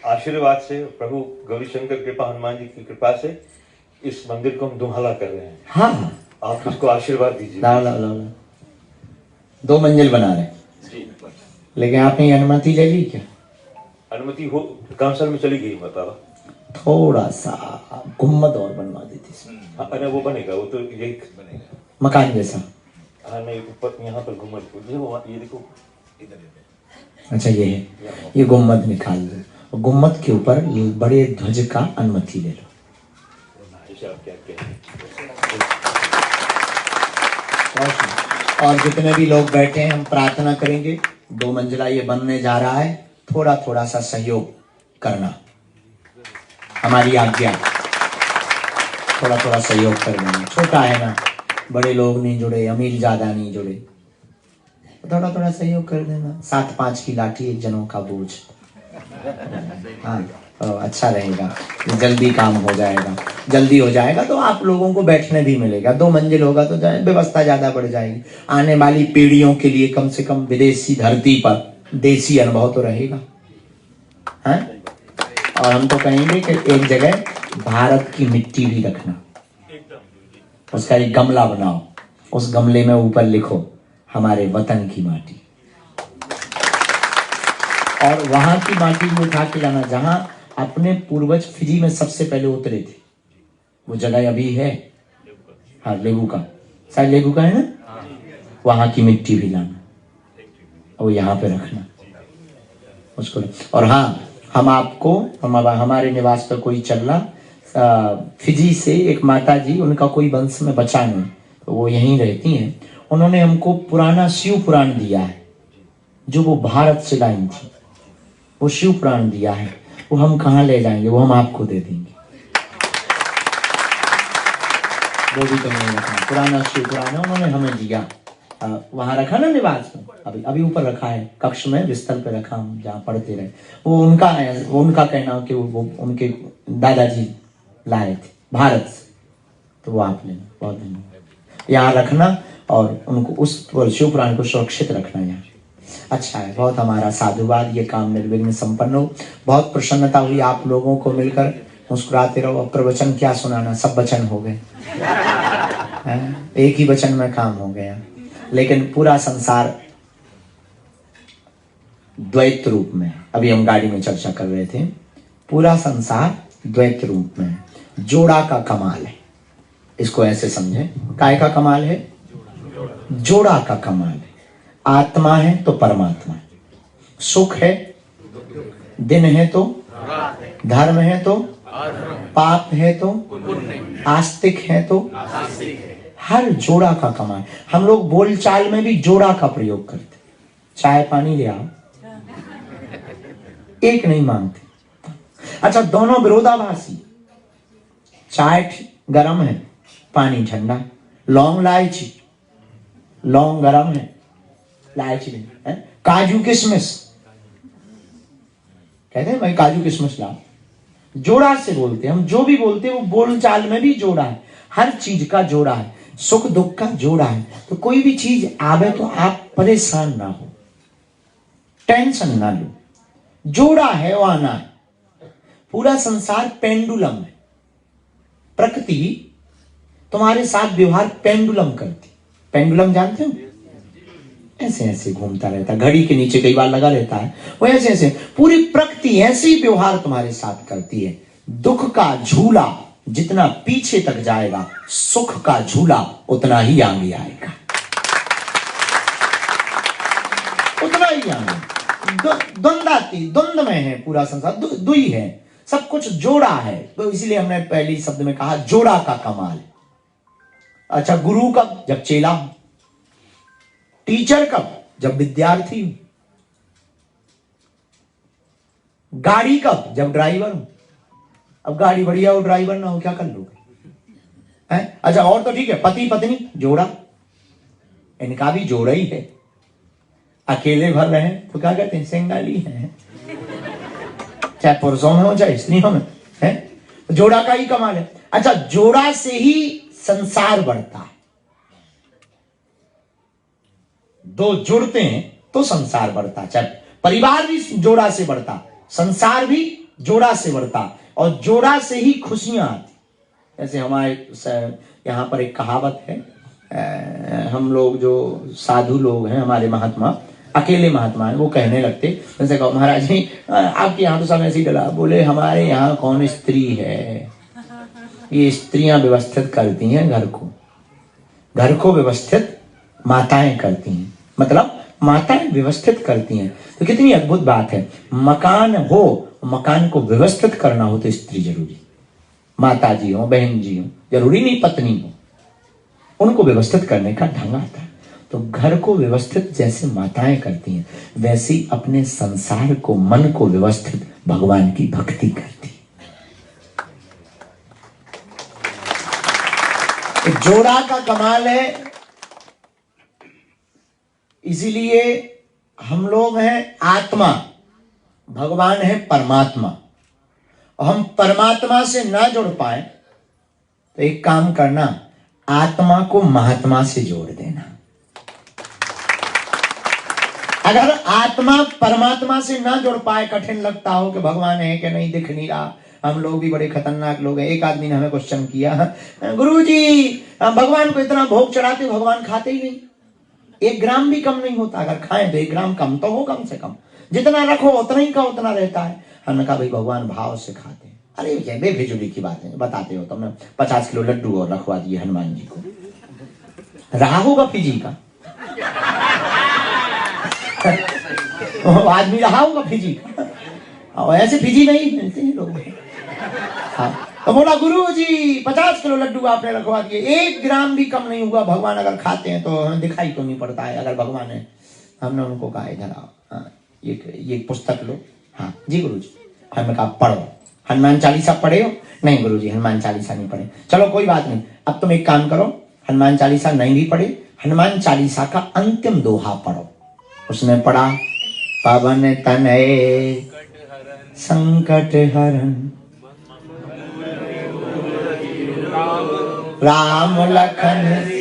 आशीर्वाद से, प्रभु गौरीशंकर कृपा, हनुमान जी की कृपा से इस मंदिर को हम दुहाला कर रहे हैं, हाँ, आप इसको आशीर्वाद दीजिए। लाओ लाओ लाओ लाओ। 2 मंजिल बना रहे हैं, जी, लेकिन आपने ये अनुमति ले ली क्या? अनुमति हो काउंसिल में चली गई मतलब। थोड़ा सा गुम्मद और बनवा देती इसमें, हाँ, अरे वो बनेगा, वो तो यही बनेगा मकान जैसा। हाँ नहीं, ऊपर यहाँ पर घुमट, ये देखो इधर। अच्छा ये है, ये गुम्मद निकाल दो और गुम्मद के ऊपर ये बड़े ध्वज का अनुमति ले लो। और जितने भी लोग बैठे हैं हम प्रार्थना करेंगे, 2 मंजिला ये बनने जा रहा है, थोड़ा थोड़ा सा सहयोग करना, हमारी आज्ञा, थोड़ा थोड़ा सहयोग कर देना। छोटा है ना, बड़े लोग नहीं जुड़े, अमीर ज्यादा नहीं जुड़े, थोड़ा थोड़ा सहयोग कर देना। 7-5 की लाठी, 1 जनों का बोझ। हाँ, तो अच्छा रहेगा, जल्दी काम हो जाएगा। जल्दी हो जाएगा तो आप लोगों को बैठने भी मिलेगा। 2 मंजिल होगा तो व्यवस्था ज्यादा बढ़ जाएगी। आने वाली पीढ़ियों के लिए कम से कम विदेशी धरती पर देसी अनुभव तो रहेगा, है? और हम तो कहेंगे कि एक जगह भारत की मिट्टी भी रखना, उसका एक गमला बनाओ, उस गमले में ऊपर लिखो हमारे वतन की माटी, और वहां की माटी को उठा के लाना जहां अपने पूर्वज फिजी में सबसे पहले उतरे थे। वो जगह अभी है, हाँ, लेबू का, शायद लेबू का है ना, वहां की मिट्टी भी लाना और यहाँ पे रखना उसको। और हाँ, हम आपको, हमारे निवास पर कोई चल रहा, फिजी से एक माता जी, उनका कोई वंश में बचा नहीं, तो वो यहीं रहती हैं। उन्होंने हमको पुराना शिव पुराण दिया है, जो वो भारत से लाई थी, वो शिव पुराण दिया है। वो हम कहाँ ले जाएंगे, वो हम आपको दे देंगे। वो भी तो नहीं रखना, पुराना शिव पुराण है, उन्होंने हमें दिया। वहां रखा ना निवास में, अभी ऊपर रखा है कक्ष में, बिस्तर पे रखा, हम जहाँ पढ़ते रहे। वो उनका कहना कि वो उनके दादाजी लाए थे भारत से, तो वो आप लेना। बहुत धन्यवाद। यहाँ रखना और उनको उस शिव पुराण को सुरक्षित रखना यहाँ। अच्छा है, बहुत हमारा साधुवाद, ये काम निर्विघ्न संपन्न हो। बहुत प्रसन्नता हुई आप लोगों को मिलकर, मुस्कुराते रहो। अब प्रवचन क्या सुनाना, सब वचन हो गए, एक ही वचन में काम हो गया। लेकिन पूरा संसार द्वैत रूप में, अभी हम गाड़ी में चर्चा कर रहे थे, पूरा संसार द्वैत रूप में, जोड़ा का कमाल है। इसको ऐसे समझे, काय का कमाल है? जोड़ा का कमाल है। आत्मा है तो परमात्मा है, सुख है, दिन है तो धर्म है तो पाप है तो आस्तिक है तो, हर जोड़ा का कमाल। हम लोग बोलचाल में भी जोड़ा का प्रयोग करते। चाय पानी ले आओ, एक नहीं मांगते। अच्छा, दोनों विरोधाभासी, चाय गरम है, पानी ठंडा। लौंग इलायची, लौंग गरम है, इलायची नहीं है। काजू किशमिश, कहते हैं भाई काजू किशमिश लाओ। जोड़ा से बोलते हैं हम, जो भी बोलते हैं वो बोलचाल में भी जोड़ा है, हर चीज का जोड़ा है, सुख दुख का जोड़ा है। तो कोई भी चीज आवे तो आप परेशान ना हो, टेंशन ना लो, जोड़ा है वो आना है। पूरा संसार पेंडुलम है, प्रकृति तुम्हारे साथ व्यवहार पेंडुलम करती। पेंडुलम जानते हो? ऐसे ऐसे घूमता रहता है, घड़ी के नीचे कई बार लगा रहता है, वो ऐसे ऐसे। पूरी प्रकृति ऐसे ही व्यवहार तुम्हारे साथ करती है। दुख का झूला जितना पीछे तक जाएगा, सुख का झूला उतना ही आगे आएगा, उतना ही आगे। द्वंद्वाती, द्वंद्व में है पूरा संसार, दुई है, सब कुछ जोड़ा है। तो इसलिए हमने पहली शब्द में कहा जोड़ा का कमाल। अच्छा, गुरु कब? जब चेला हो। टीचर कब? जब विद्यार्थी हो। गाड़ी कब? जब ड्राइवर हो। अब गाड़ी बढ़िया हो, ड्राइवर ना हो, क्या कर लोगे? हैं? अच्छा, और तो ठीक है, पति पत्नी जोड़ा, इनका भी जोड़ा ही है। अकेले भर रहे तो क्या कहते हैं? सिंगाली है, चाहे पुरुषों में हो चाहे स्त्रियों में, है? जोड़ा का ही कमाल है। अच्छा, जोड़ा से ही संसार बढ़ता है। दो जुड़ते हैं तो संसार बढ़ता, चाहे परिवार भी जोड़ा से बढ़ता, संसार भी जोड़ा से बढ़ता, और जोड़ा से ही खुशियां आती। जैसे हमारे यहाँ पर एक कहावत है, हम लोग जो साधु लोग हैं, हमारे महात्मा, अकेले महात्मा हैं, वो कहने लगते, जैसे कहो महाराज जी आपके यहाँ तो सब ऐसे ही डला, बोले हमारे यहाँ कौन स्त्री है, ये स्त्रियां व्यवस्थित करती हैं घर को व्यवस्थित माताएं करती हैं, मतलब माताएं व्यवस्थित करती हैं। तो कितनी अद्भुत बात है, मकान हो, मकान को व्यवस्थित करना हो तो स्त्री जरूरी, माता जी हो, बहन जी हो, जरूरी नहीं पत्नी हो, उनको व्यवस्थित करने का ढंग आता है। तो घर को व्यवस्थित जैसे माताएं करती हैं, वैसे ही अपने संसार को, मन को व्यवस्थित भगवान की भक्ति करती है। जोड़ा का कमाल है, इसीलिए हम लोग हैं आत्मा, भगवान है परमात्मा, और हम परमात्मा से ना जुड़ पाए तो एक काम करना, आत्मा को महात्मा से जोड़ देना। अगर आत्मा परमात्मा से ना जुड़ पाए, कठिन लगता हो कि भगवान है कि नहीं, दिख नहीं रहा, हम लोग भी बड़े खतरनाक लोग हैं। एक आदमी ने हमें क्वेश्चन किया, गुरुजी भगवान को इतना भोग चढ़ाते, भगवान खाते ही नहीं, 1 ग्राम भी कम नहीं होता, अगर खाएं तो 1 ग्राम कम तो हो, कम से कम जितना रखो उतना ही का उतना रहता है। हमने कहा भाई भगवान भाव से खाते हैं। अरे ये बेफिजूली की बात है, बताते हो, तुमने 50 किलो लड्डू और रखवा दिए हनुमान जी को, रहा होगा फिजी का आदमी रहा होगा फिजी का, और ऐसे फिजी में ही मिलते हैं लोग। हाँ, तो बोला गुरु जी 50 किलो लड्डू आपने रखवा दिए, 1 ग्राम भी कम नहीं हुआ, भगवान अगर खाते हैं तो हमें दिखाई तो नहीं पड़ता है, अगर भगवान है। हमने उनको कहा इधर आओ, हाँ, ये पुस्तक लो। हाँ जी गुरु जी। हमने कहा पढ़ो, हनुमान चालीसा पढ़े हो? नहीं गुरु जी हनुमान चालीसा नहीं पढ़े। चलो कोई बात नहीं, अब तुम एक काम करो, हनुमान चालीसा नहीं भी पढ़े, हनुमान चालीसा का अंतिम दोहा पढ़ो। उसने पढ़ा, पवन तनय संकट हरण राम लखन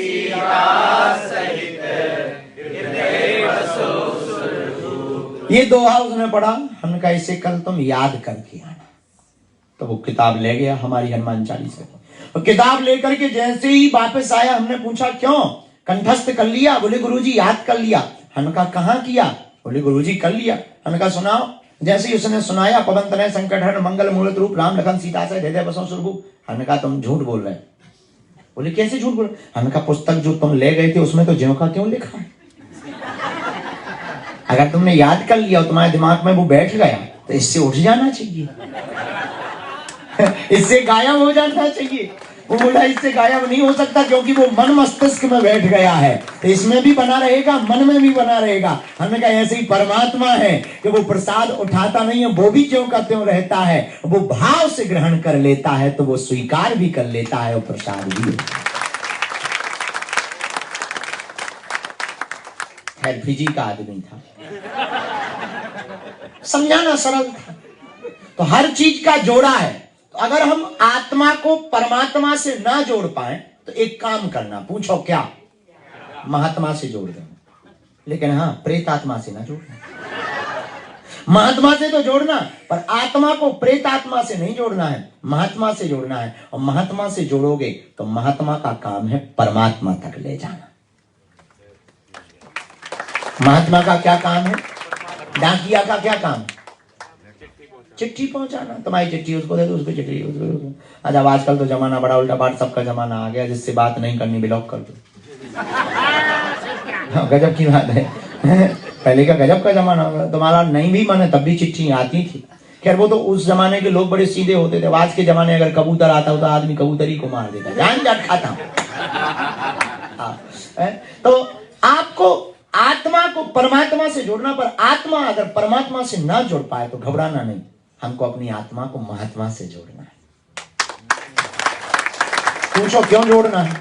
ये दोहा उसने पढ़ा। हमने कहा इसे कल तुम याद करके आना। तो वो किताब ले गया हमारी हनुमान चालीसा, और किताब लेकर के जैसे ही वापस आया, हमने पूछा क्यों, कंठस्थ कर लिया? बोले गुरुजी याद कर लिया। हमने कहा कहाँ किया? बोले गुरुजी कर लिया। हमने कहा सुनाओ। जैसे ही उसने सुनाया, पवन तनय संकट हरण मंगल मूलत रूप राम लखन सीता से हृदय बसो सुरभूप। हमने कहा तुम झूठ बोल रहे। बोले कैसे झूठ बोल? हमने कहा पुस्तक जो तुम ले गए थे उसमें तो ज्यों का त्यों लिखा है। अगर तुमने याद कर लिया और तुम्हारे दिमाग में वो बैठ गया तो इससे उठ जाना चाहिए इससे गायब हो जाना चाहिए। वो बोला इससे गायब नहीं हो सकता क्योंकि वो मन मस्तिष्क में बैठ गया है, तो इसमें भी बना रहेगा, मन में भी बना रहेगा। हमने कहा ऐसे ही परमात्मा है कि वो प्रसाद उठाता नहीं है, वो भी ज्यों का त्यों रहता है, वो भाव से ग्रहण कर लेता है तो वो स्वीकार भी कर लेता है और प्रसाद भी। खैर फिजी का आदमी था, समझाना सरल था। तो हर चीज का जोड़ा है। तो अगर हम आत्मा को परमात्मा से ना जोड़ पाए तो एक काम करना, पूछो क्या? महात्मा से जोड़ देना, लेकिन हाँ प्रेत आत्मा से ना जोड़ना। महात्मा से तो जोड़ना, पर आत्मा को प्रेत आत्मा से नहीं जोड़ना है, महात्मा से जोड़ना है। और महात्मा से जोड़ोगे तो महात्मा का काम है परमात्मा तक ले जाना। महात्मा का क्या काम है? डाकिया का क्या काम? चिट्ठी पहुंचाना। तुम्हारी चिट्ठी उसको दे दो, उसको चिट्ठी उसको। अच्छा आजकल तो जमाना बड़ा उल्टा, व्हाट्सएप का जमाना आ गया, जिससे बात नहीं करनी ब्लॉक कर दो। गजब की बात है पहले का गजब का जमाना होगा। तुम्हारा नहीं भी माने तब भी चिट्ठी आती थी। खैर वो तो उस जमाने के लोग बड़े सीधे होते थे। आज के जमाने अगर कबूतर आता हो तो आदमी कबूतरी को मार देता, जान जाट खाता हूं। तो आपको आत्मा को परमात्मा से जोड़ना, पर आत्मा अगर परमात्मा से ना जुड़ पाए तो घबराना नहीं, हमको अपनी आत्मा को महात्मा से जोड़ना है। पूछो क्यों जोड़ना है?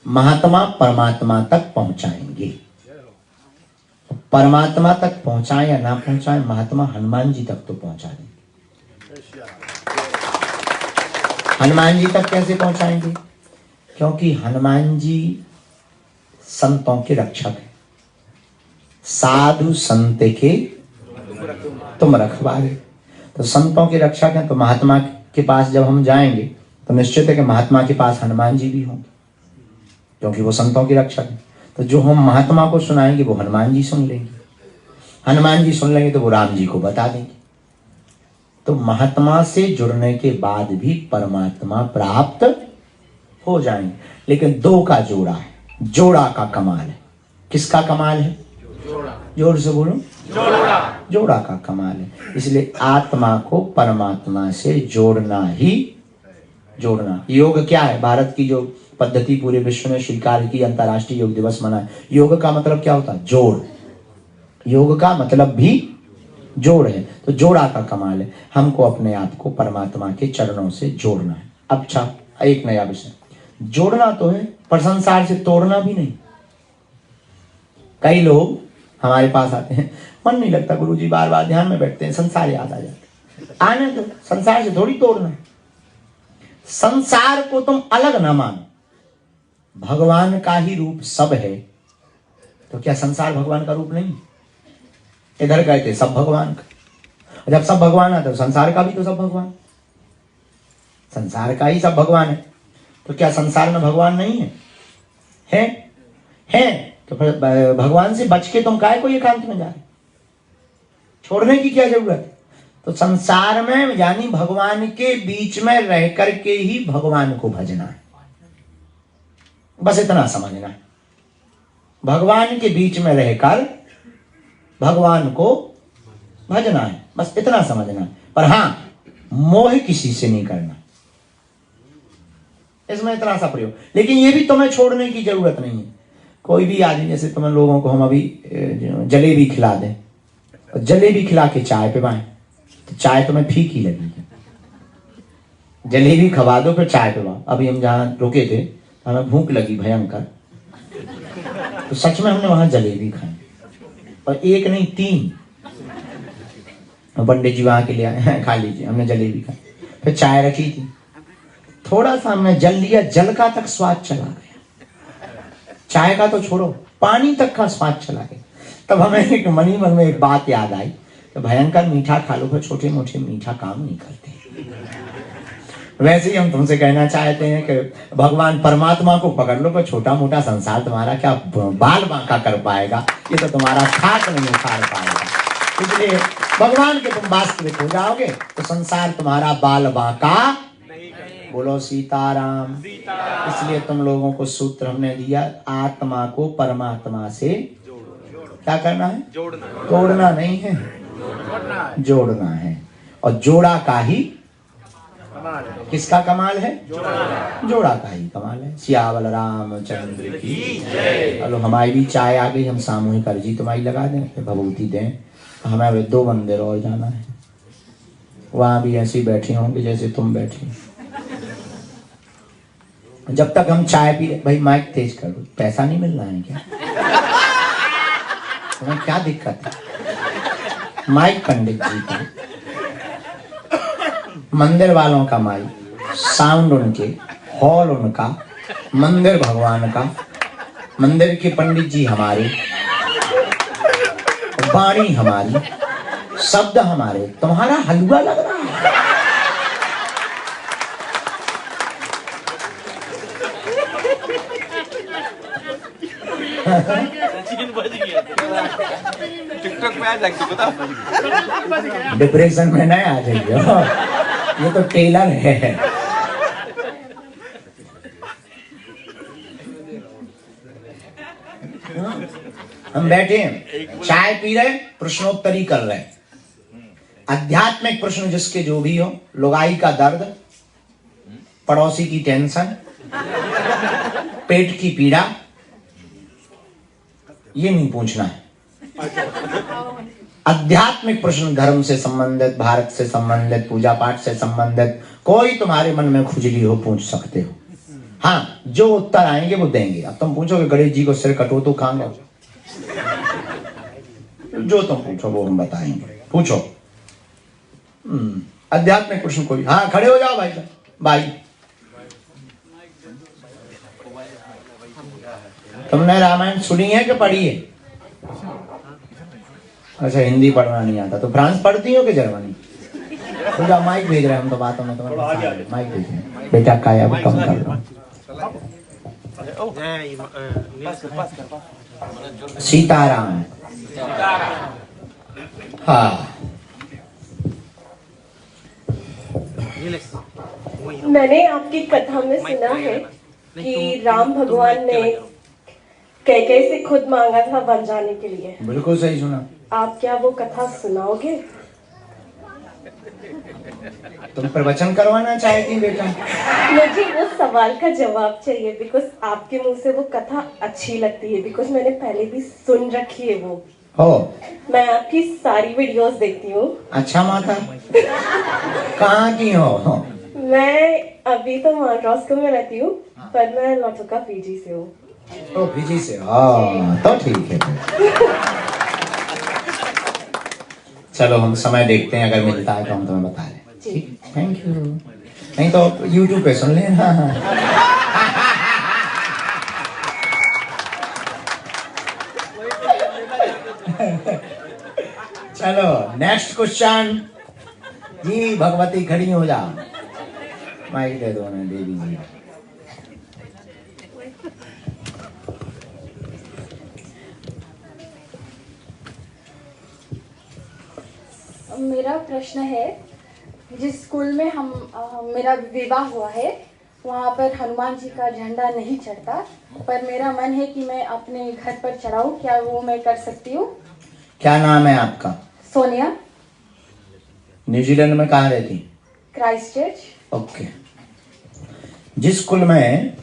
महात्मा परमात्मा तक पहुंचाएंगे। परमात्मा तक पहुंचाए या ना पहुंचाए, महात्मा हनुमान जी तक तो पहुंचा देंगे। हनुमान जी तक कैसे पहुंचाएंगे? क्योंकि हनुमान जी संतों के रक्षक हैं। साधु संत के तुम रखवारे। तो संतों के रक्षक हैं, तो महात्मा के पास जब हम जाएंगे तो निश्चित है कि महात्मा के पास हनुमान जी भी होंगे, क्योंकि वो संतों के रक्षक हैं। तो जो हम महात्मा को सुनाएंगे वो हनुमान जी सुन लेंगे, हनुमान जी सुन लेंगे तो वो राम जी को बता देंगे। तो महात्मा से जुड़ने के बाद भी परमात्मा प्राप्त हो जाएंगे। लेकिन दो का जोड़ा है, जोड़ा का कमाल है। किसका कमाल है? जोर से बोलो। जोड़ा का कमाल है। इसलिए आत्मा को परमात्मा से जोड़ना ही जोड़ना। योग क्या है? भारत की जो पद्धति पूरे विश्व में स्वीकार की, अंतर्राष्ट्रीय योग दिवस मना है। योग का मतलब क्या होता है? जोड़। योग का मतलब भी जोड़ है। तो जोड़ा का कमाल है। हमको अपने आप को परमात्मा के चरणों से जोड़ना है। अच्छा, एक नया विषय, जोड़ना तो है पर संसार से तोड़ना भी नहीं। कई लोग हमारे पास आते हैं, मन नहीं लगता गुरुजी, बार बार ध्यान में बैठते हैं, संसार याद आ जाता है। आने तो संसार से थोड़ी तोड़ना। संसार को तुम अलग ना मानो, भगवान का ही रूप सब है। तो क्या संसार भगवान का रूप नहीं? इधर गए थे सब भगवान का, जब सब भगवान आता तो संसार का भी तो सब भगवान, संसार का ही सब भगवान है। तो क्या संसार में भगवान नहीं है? है। तो फिर भगवान से बच के तुम काहे को एकांत में जा रहे? छोड़ने की क्या जरूरत है? तो संसार में यानी भगवान के बीच में रह करके ही भगवान को भजना है। बस इतना समझना है। भगवान के बीच में रहकर भगवान को भजना है, बस इतना समझना है। पर हां, मोह किसी से नहीं करना, इसमें इतना सा प्रयोग। लेकिन ये भी तुम्हें छोड़ने की जरूरत नहीं है। कोई भी आदमी, जैसे तुम्हें लोगों को हम अभी जलेबी खिला दें, जलेबी खिला के चाय पिवाएं तो चाय तुम्हें फीकी लगेगी। जलेबी खवा दो फिर चाय पिवाओ। अभी हम जहां रुके थे हमें भूख लगी भयंकर, तो सच में हमने वहां जलेबी खाई, और एक नहीं 3। पंडित जी वहां के लिए आए, खा लीजिए। हमने जलेबी खाई, फिर चाय रखी थी, थोड़ा सा हमने जल लिया, जल का तक स्वाद चला गया। चाय का तो छोड़ो, पानी तक का स्वाद चला गया। तब हमें एक मन में एक बात याद आई, तो भयंकर मीठा खा लो फिर छोटे मोटे मीठा काम नहीं करते। वैसे ही हम तुमसे कहना चाहते हैं कि भगवान परमात्मा को पकड़ लो, पर छोटा मोटा संसार तुम्हारा क्या बाल बांका कर पाएगा? ये तो तुम्हारा खाक नहीं उखाड़ पाएगा। इसलिए भगवान के तुम वास्तविक हो जाओगे तो संसार तुम्हारा बाल बांका। बोलो सीताराम। इसलिए तुम लोगों को सूत्र हमने दिया, आत्मा को परमात्मा से क्या करना है? तोड़ना नहीं है, जोड़ना है। और जोड़ा का ही किसका कमाल है? जोड़ा का ही कमाल है। सियावल रामचंद्र की जय। चलो, हमारी भी चाय आ गई, हम सामूहिक अर्जी तुम्हारी लगा दें, फिर भभूति दें। हमें 2 मंदिर और जाना है, वहां भी ऐसे बैठे होंगे जैसे तुम बैठे। जब तक हम चाय पी, भाई माइक तेज कर दो, पैसा नहीं मिल रहा है क्या? तुम्हें क्या दिक्कत है? माइक पंडित जी का, मंदिर वालों का माइक, साउंड उनके, हॉल उनका, मंदिर भगवान का, मंदिर के पंडित जी हमारे, वाणी हमारी, शब्द हमारे। तुम्हारा हलवा लग रहा है। टिकटॉक पे आ जाएगी, पता? डिप्रेशन में नहीं आ जाइए, ये तो टेलर है। हम बैठे हैं, चाय पी रहे, प्रश्नोत्तरी कर रहे हैं। आध्यात्मिक प्रश्न जिसके जो भी हो, लुगाई का दर्द, पड़ोसी की टेंशन, पेट की पीड़ा, ये नहीं पूछना है। आध्यात्मिक प्रश्न, धर्म से संबंधित, भारत से संबंधित, पूजा पाठ से संबंधित, कोई तुम्हारे मन में खुजली हो पूछ सकते हो। हाँ, जो उत्तर आएंगे वो देंगे। अब तुम पूछोगे गणेश जी को सिर कटो तो कहां गए? जो तुम पूछो वो हम बताएंगे। पूछो। आध्यात्मिक प्रश्न कोई? हाँ, खड़े हो जाओ भाई साहब। भाई, तुमने रामायण सुनी है कि पढ़ी है? अच्छा, हिंदी पढ़ना नहीं आता तो फ्रांस पढ़ती हो कि जर्मनी? पूरा माइक भेज रहे हैं हम तो बातों में थोड़ा आगे आ तुम्हारे जाओ। माइक भेज रहे हैं बेटा काया वो कम कर लो सीताराम हाँ मैंने आपकी कथा में सुना है कि राम भगवान ने कैकेयी से खुद मांगा था वन जाने के लिए। बिल्कुल सही सुना। आप क्या वो कथा सुनाओगे? तुम प्रवचन करवाना चाहती बेटा? मुझे उस सवाल का जवाब चाहिए बिकॉज आपके मुंह से वो कथा अच्छी लगती है बिकॉज मैंने पहले भी सुन रखी है वो। हो मैं आपकी सारी वीडियोस देखती हूँ। अच्छा माता कहाँ की हो? मैं अभी तो माउंट रॉस्को में रहती हूँ पर मैं लौटुका पीजी से हूँ। तो फिजी से हाँ तो ठीक है। चलो हम समय देखते हैं अगर मिलता है तो हम तुम्हें बता रहे। ठीक थैंक यू। नहीं तो YouTube पे सुन लेना। चलो नेक्स्ट क्वेश्चन जी। भगवती खड़ी हो जा। माइक दे दो ना देवी जी। मेरा प्रश्न है जिस स्कूल में मेरा विवाह हुआ है वहाँ पर हनुमान जी का झंडा नहीं चढ़ता पर मेरा मन है कि मैं अपने घर पर चढ़ाऊं। क्या वो मैं कर सकती हूँ? क्या नाम है आपका? सोनिया। न्यूजीलैंड में कहाँ रहती? Christ church. ओके। जिस स्कूल में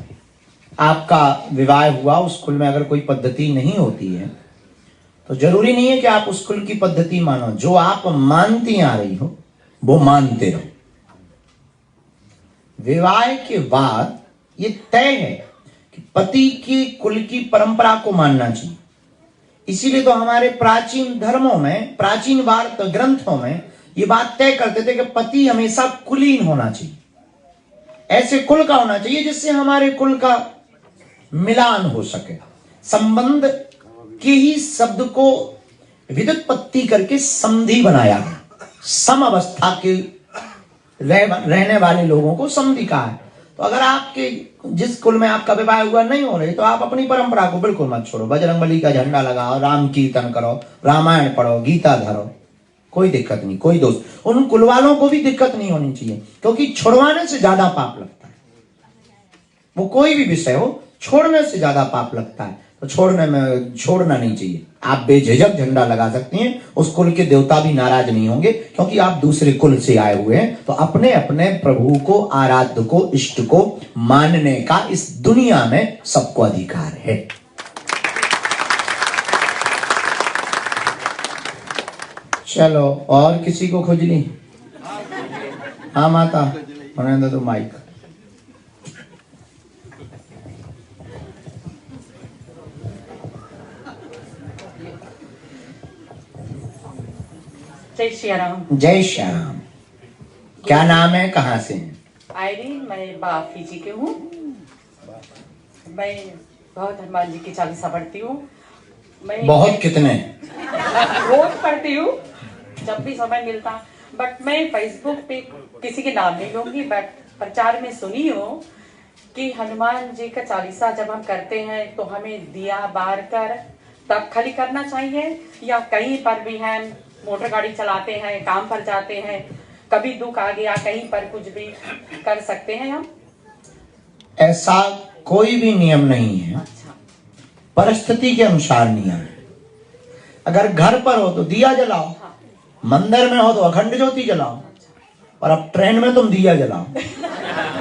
आपका विवाह हुआ उस स्कूल में अगर कोई पद्धति नहीं होती है तो जरूरी नहीं है कि आप उस स्कूल की पद्धति मानो। जो आप मानती आ रही हो वो मानते रहो। विवाह के बाद ये तय है कि पति की कुल की परंपरा को मानना चाहिए। इसीलिए तो हमारे प्राचीन धर्मों में, प्राचीन वार्ता ग्रंथों में ये बात तय करते थे कि पति हमेशा कुलीन होना चाहिए। ऐसे कुल का होना चाहिए जिससे हमारे कुल का मिलान हो सके। संबंध के ही शब्द को व्युत्पत्ति करके संधि बनाया गया। सम अवस्था के रहने वाले लोगों को संधि कहा है। तो अगर आपके जिस कुल में आपका विवाह हुआ नहीं हो रही तो आप अपनी परंपरा को बिल्कुल मत छोड़ो। बजरंगबली का झंडा लगाओ, राम कीर्तन करो, रामायण पढ़ो, गीता धरो, कोई दिक्कत नहीं, कोई दोष। उन कुल वालों को भी दिक्कत नहीं होनी चाहिए क्योंकि छुड़वाने से ज्यादा पाप लगता है। वो कोई भी विषय हो छोड़ने से ज्यादा पाप लगता है। तो छोड़ना नहीं चाहिए। आप बेझिझक झंडा लगा सकती हैं। उस कुल के देवता भी नाराज नहीं होंगे क्योंकि आप दूसरे कुल से आए हुए हैं। तो अपने अपने प्रभु को, आराध्य को, इष्ट को मानने का इस दुनिया में सबको अधिकार है। चलो और किसी को खुजली? हाँ माता होने दो तो माइक। जय श्री राम। जय श्याम। क्या नाम है, कहाँ से हैं? आयरीन, मैं बाफीजी के हूँ। मैं बहुत हनुमान जी की चालीसा पढ़ती हूँ। मैं बहुत कितने? रोज पढ़ती हूँ जब भी समय मिलता। बट मैं फेसबुक पे किसी के नाम नहीं लूंगी बट प्रचार में सुनी हो कि हनुमान जी का चालीसा जब हम करते हैं तो हमें दिया बार कर तब खाली करना चाहिए या कहीं पर भी हम मोटर गाड़ी चलाते हैं, काम पर जाते हैं, कभी दुख आ गया कहीं पर कुछ भी कर सकते हैं हम? ऐसा कोई भी नियम नहीं है। अच्छा। परिस्थिति के अनुसार नियम है। अगर घर पर हो तो दिया जलाओ, मंदिर में हो तो अखंड ज्योति जलाओ, और अब ट्रेन में तुम दिया जलाओ।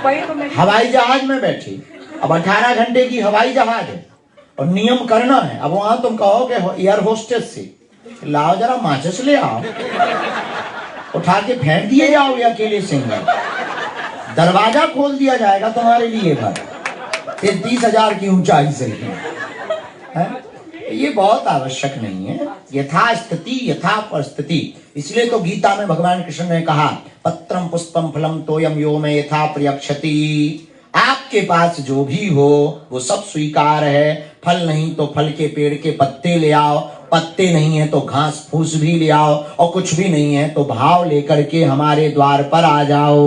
वही तो मैं हवाई जहाज में बैठी, अब 18 घंटे की हवाई जहाज है और नियम करना है। अब वहां तुम कहोगे एयर होस्टेस से लाओ जरा माचिस ले आओ, उठा के फेंक दिए जाओ या अकेले सिंगल, दरवाजा खोल दिया जाएगा तुम्हारे लिए भर 33,000 की ऊंचाई से है? ये बहुत आवश्यक नहीं है। यथा स्थिति यथा परिस्थिति। इसलिए तो गीता में भगवान कृष्ण ने कहा पत्रम पुष्पम फलम तोयम यो में यथा प्रयक्षति। आपके पास जो भी हो वो सब स्वीकार है। फल नहीं तो फल के पेड़ के पत्ते ले आओ, पत्ते नहीं है तो घास फूस भी ले आओ, और कुछ भी नहीं है तो भाव लेकर के हमारे द्वार पर आ जाओ।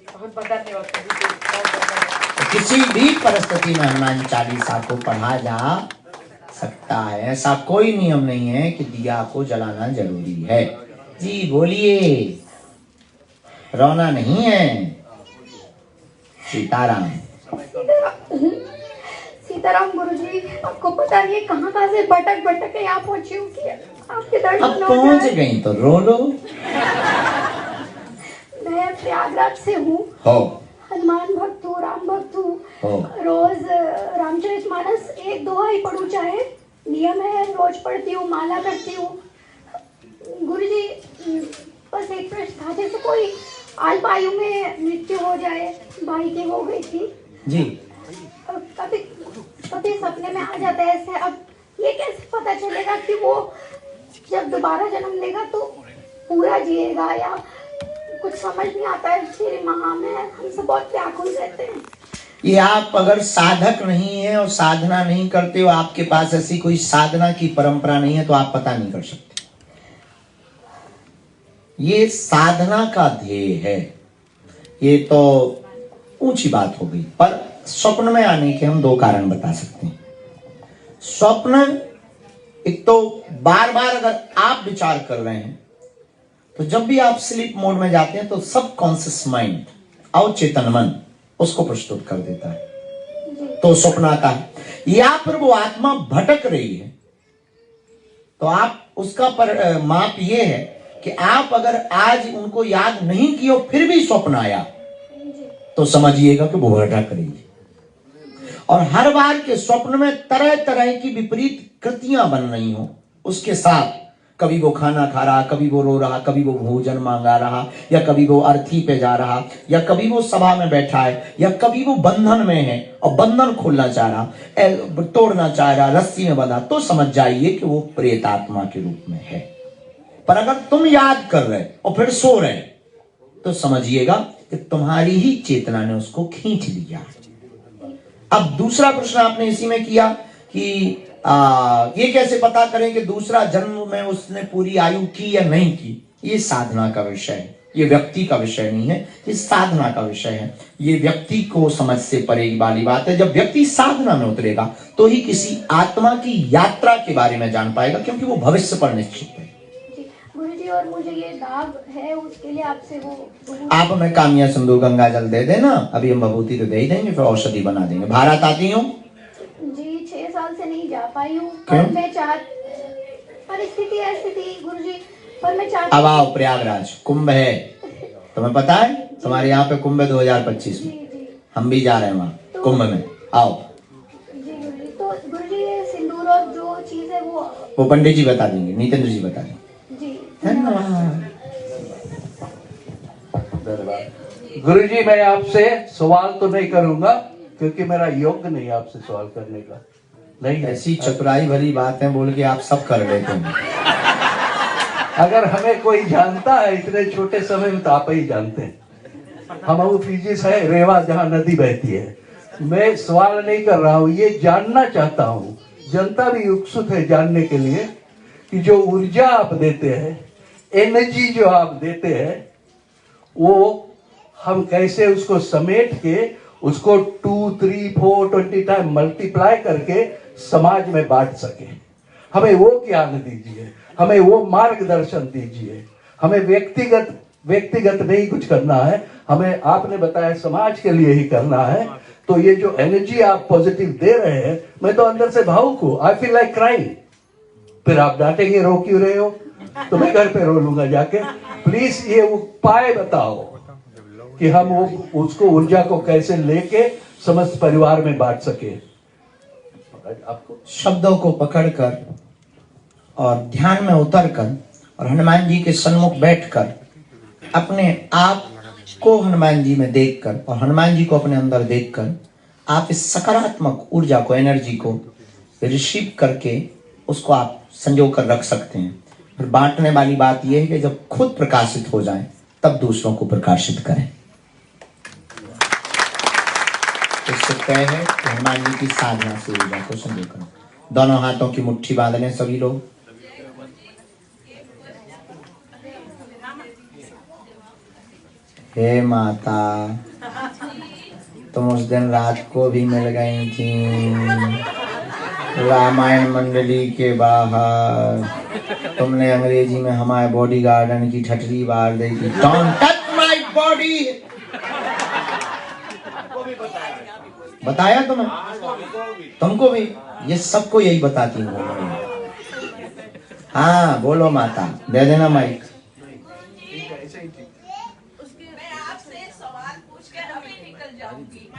बहुत बहुत धन्यवाद प्रभु जी, बहुत बहुत धन्यवाद। तो किसी भी परिस्थिति में हनुमान चालीसा को पढ़ा जा सकता है। ऐसा कोई नियम नहीं है कि दिया को जलाना जरूरी है। जी बोलिए, रोना नहीं है। सीताराम। सीताराम गुरुजी, आपको पता नहीं कहाँ कहाँ से भटक भटक के यहाँ पहुंची हूँ कि आपके दर्शन अब हो पहुंच जाए। गई तो रो लो। मैं प्रयागराज से हूँ, हो हनुमान भक्त हूँ, राम भक्त हूँ। हो। रोज रामचरितमानस 1-2 ही पढ़ूं, चाहे नियम है, रोज पढ़ती हूँ, माला करती हूँ। गुरुजी, बस एक प्रश्न था, जैसे कोई अल्प आयु में मृत्यु हो जाए, भाई की हो गई थी जी। कभी कभी सपने में आ जाता है ऐसे। अब ये कैसे पता चलेगा कि वो जब दोबारा जन्म लेगा तो पूरा जिएगा, या कुछ समझ नहीं आता है। मेरी माँ में हम सब बहुत व्याकुल रहते हैं। ये आप अगर साधक नहीं है और साधना नहीं करते हो, आपके पास ऐसी कोई साधना की परंपरा नहीं है, तो आप पता नहीं कर सकते। ये साधना का ध्येय है। ये तो ऊंची बात हो गई, पर स्वप्न में आने के हम 2 कारण बता सकते हैं। स्वप्न, एक तो बार बार अगर आप विचार कर रहे हैं, तो जब भी आप स्लीप मोड में जाते हैं तो सब कॉन्शियस माइंड, अवचेतन मन उसको प्रस्तुत कर देता है, तो स्वप्न आता है। या फिर वो आत्मा भटक रही है, तो आप उसका माप ये है कि आप अगर आज उनको याद नहीं किया फिर भी स्वप्न आया, तो समझिएगा कि वो भटक रही है। और हर बार के स्वप्न में तरह तरह की विपरीत कृतियां बन रही हो उसके साथ। कभी वो खाना खा रहा, कभी वो रो रहा, कभी वो भोजन मांगा रहा, या कभी वो अर्थी पे जा रहा, या कभी वो सभा में बैठा है, या कभी वो बंधन में है और बंधन खोलना चाह रहा, तोड़ना चाह रहा, रस्सी में बंधा, तो समझ जाइए कि वो प्रेत आत्मा के रूप में है। पर अगर तुम याद कर रहे और फिर सो रहे, तो समझिएगा कि तुम्हारी ही चेतना ने उसको खींच लिया। अब दूसरा प्रश्न आपने इसी में किया कि ये कैसे पता करें कि दूसरा जन्म में उसने पूरी आयु की या नहीं की। ये साधना का विषय है, ये व्यक्ति का विषय नहीं है, ये साधना का विषय है। ये व्यक्ति को समझ से परे वाली बात है। जब व्यक्ति साधना में उतरेगा तो ही किसी आत्मा की यात्रा के बारे में जान पाएगा, क्योंकि वो भविष्य पर निश्चित है। गुरुजी, और मुझे ये दाग है, उसके लिए आपसे वो आप हमें कामिया सिंदूर गंगा जल दे देना, अभी हम विभूति तो दे ही देंगे, फिर औषधि बना देंगे। भारत आती हूँ जी, 6 साल से नहीं जा पाई हूँ, क्यों? पर मैं परिस्थिति ऐसी थी गुरुजी, पर मैं चाहती। अब आओ, प्रयागराज कुंभ है, तुम्हें पता है? तुम्हारे यहाँ पे कुंभ है 2025 में। जी। हम भी जा रहे हैं वहाँ कुंभ में, आओ। जी गुरुजी, तो गुरुजी ये सिंदूर और जो चीज है वो पंडित जी बता देंगे, नितेंद्र जी बता देंगे। जी धन्यवाद। गुरुजी, मैं आपसे सवाल तो नहीं करूंगा, क्योंकि मेरा योग्य नहीं आपसे सवाल करने का। नहीं, ऐसी चतुराई भरी बात है बोल के आप सब कर लेते हैं। अगर हमें कोई जानता है इतने छोटे समय में, तो आप ही जानते हैं। हम फिजी से है, रेवा, जहाँ नदी बहती है। मैं सवाल नहीं कर रहा हूँ, ये जानना चाहता हूँ। जनता भी उत्सुक है जानने के लिए कि जो ऊर्जा आप देते हैं, एनर्जी जो आप देते हैं, वो हम कैसे उसको समेट के उसको 2, 3, 4, 20 टाइम मल्टीप्लाई करके समाज में बांट सके। हमें वो ज्ञान दीजिए, हमें वो मार्गदर्शन दीजिए। हमें व्यक्तिगत नहीं कुछ करना है, हमें आपने बताया समाज के लिए ही करना है। तो ये जो एनर्जी आप पॉजिटिव दे रहे हैं, मैं तो अंदर से भावुक हूं। I feel like crying. फिर आप डांटेंगे रो क्यों रहे हो, तो मैं घर पे रो लूंगा जाके। प्लीज ये उपाय बताओ कि हम वो उसको ऊर्जा को कैसे लेके समस्त परिवार में बांट सके। आपको शब्दों को पकड़कर और ध्यान में उतरकर और हनुमान जी के सन्मुख बैठकर अपने आप को हनुमान जी में देखकर और हनुमान जी को अपने अंदर देखकर आप इस सकारात्मक ऊर्जा को, एनर्जी को रिसीव करके उसको आप संजो कर रख सकते हैं। फिर बांटने वाली बात यह है कि जब खुद प्रकाशित हो जाएं तब दूसरों को प्रकाशित करें। इससे तय है कि हनुमान जी की साधना से ऊर्जा को संजो करें। दोनों हाथों की मुट्ठी बांध लें सभी लोग। हे माता, तुम उस दिन रात को भी मिल गई थी रामायण मंडली के बाहर। तुमने अंग्रेजी में हमारे बॉडी गार्डन की ठटरी बार दी थी। Don't touch my body. बताया तुम्हें? तुमको भी? ये सबको यही बताती हूँ। हाँ बोलो माता, दे देना माइक।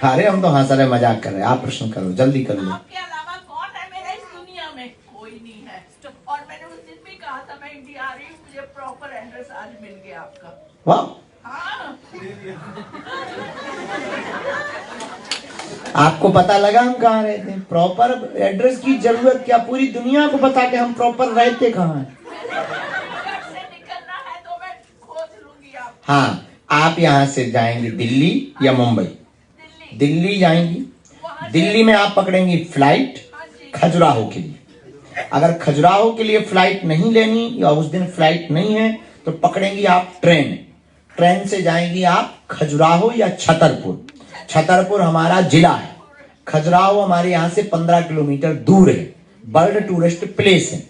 अरे हम तो हंस रहे, मजाक कर रहे हैं। आप प्रश्न करो, जल्दी कर लो। आपके अलावा कौन है मेरा इस दुनिया में? कोई नहीं है। और मैंने उस दिन भी कहा था मैं इंडिया आ रही हूँ, मुझे प्रॉपर एड्रेस आज मिल गया आपका। वाह, हाँ। आपको पता लगा हम कहाँ रहते हैं? प्रॉपर एड्रेस की जरूरत क्या, पूरी दुनिया को बता के हम प्रॉपर रहते कहाँ हैं। से निकलना है तो मैं खोज लूंगी आप। हाँ, आप यहाँ से जाएंगे दिल्ली या मुंबई? दिल्ली जाएंगी। दिल्ली में आप पकड़ेंगी फ्लाइट खजुराहो के लिए। अगर खजुराहो के लिए फ्लाइट नहीं लेनी या उस दिन फ्लाइट नहीं है तो पकड़ेंगी आप ट्रेन। ट्रेन से जाएंगी आप खजुराहो या छतरपुर। छतरपुर हमारा जिला है, खजुराहो हमारे यहाँ से 15 किलोमीटर दूर है। वर्ल्ड टूरिस्ट प्लेस है।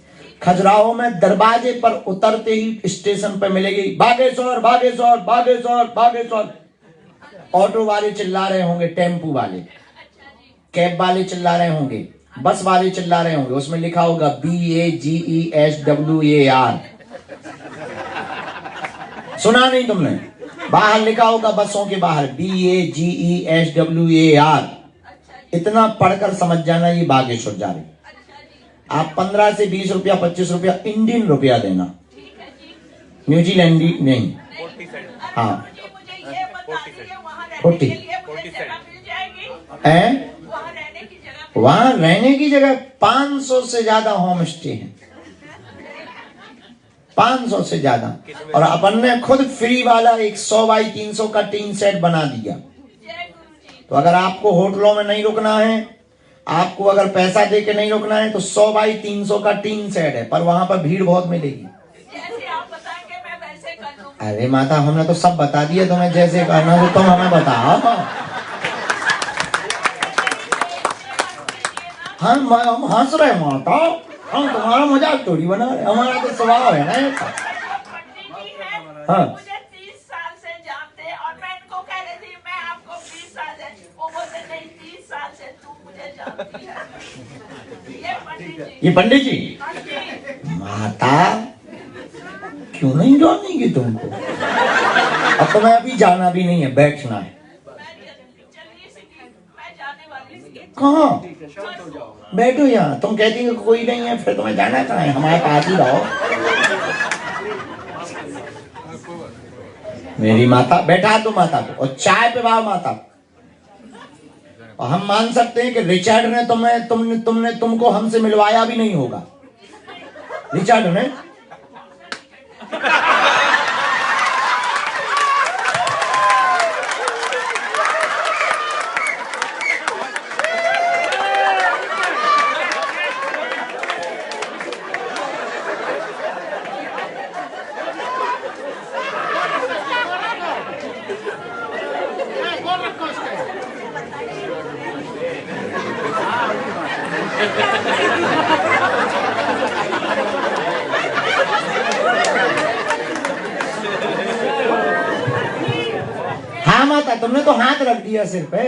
खजुराहो में दरवाजे पर उतरते ही स्टेशन पर मिलेगी बागेश्वर बागेश्वर बागेश्वर बागेश्वर। ऑटो वाले चिल्ला रहे होंगे, टेम्पू वाले, कैब वाले चिल्ला रहे होंगे, बस वाले चिल्ला रहे होंगे। उसमें लिखा होगा BAGESWAR। सुना नहीं तुमने? बाहर लिखा होगा बसों के बाहर BAGESWAR। इतना पढ़कर समझ जाना ये बागेश्वर जा रही। आप 15 से 20 रुपया 25 रुपया इंडियन रुपया देना, न्यूजीलैंडी नहीं। हाँ 40 है। वहां रहने की जगह 500 से ज्यादा होम स्टे हैं, 500 से ज्यादा। और अपन ने खुद फ्री वाला एक 100 बाई 300 का टीन सेट बना दिया। तो अगर आपको होटलों में नहीं रुकना है, आपको अगर पैसा दे के नहीं रुकना है तो 100 बाई 300 का टीन सेट है, पर वहां पर भीड़ बहुत मिलेगी। अरे माता, हमने तो सब बता दिया तुम्हें, जैसे करना तो तुम हमें बताओ। हम हंस रहे माता, हम तुम्हारा मजाक थोड़ी बना रहे, हमारा तो स्वभाव है ना। हाँ मुझे 30 साल से जानते और मैं इनको कह रही थी मैं आपको 20 साल है, वो बोलते नहीं 30 साल से तू मुझे जानती है। ये पंडित जी माता क्यों नहीं जानेंगे तुमको? अब तो मैं अभी जाना भी नहीं है, बैठना है। कहाँ? बैठो यहाँ। तुम कहती हो कोई नहीं है, फिर तुम्हें जाना कहाँ है? हमारे पास ही रहो। मेरी माता, बैठा दो माता को और चाय पिलाओ माता। और हम मान सकते हैं कि रिचर्ड ने तुमको हमसे मिलवाया भी नहीं होगा। रिचर्ड ने हाँ माता, तुमने तो हाथ रख दिया सिर पे।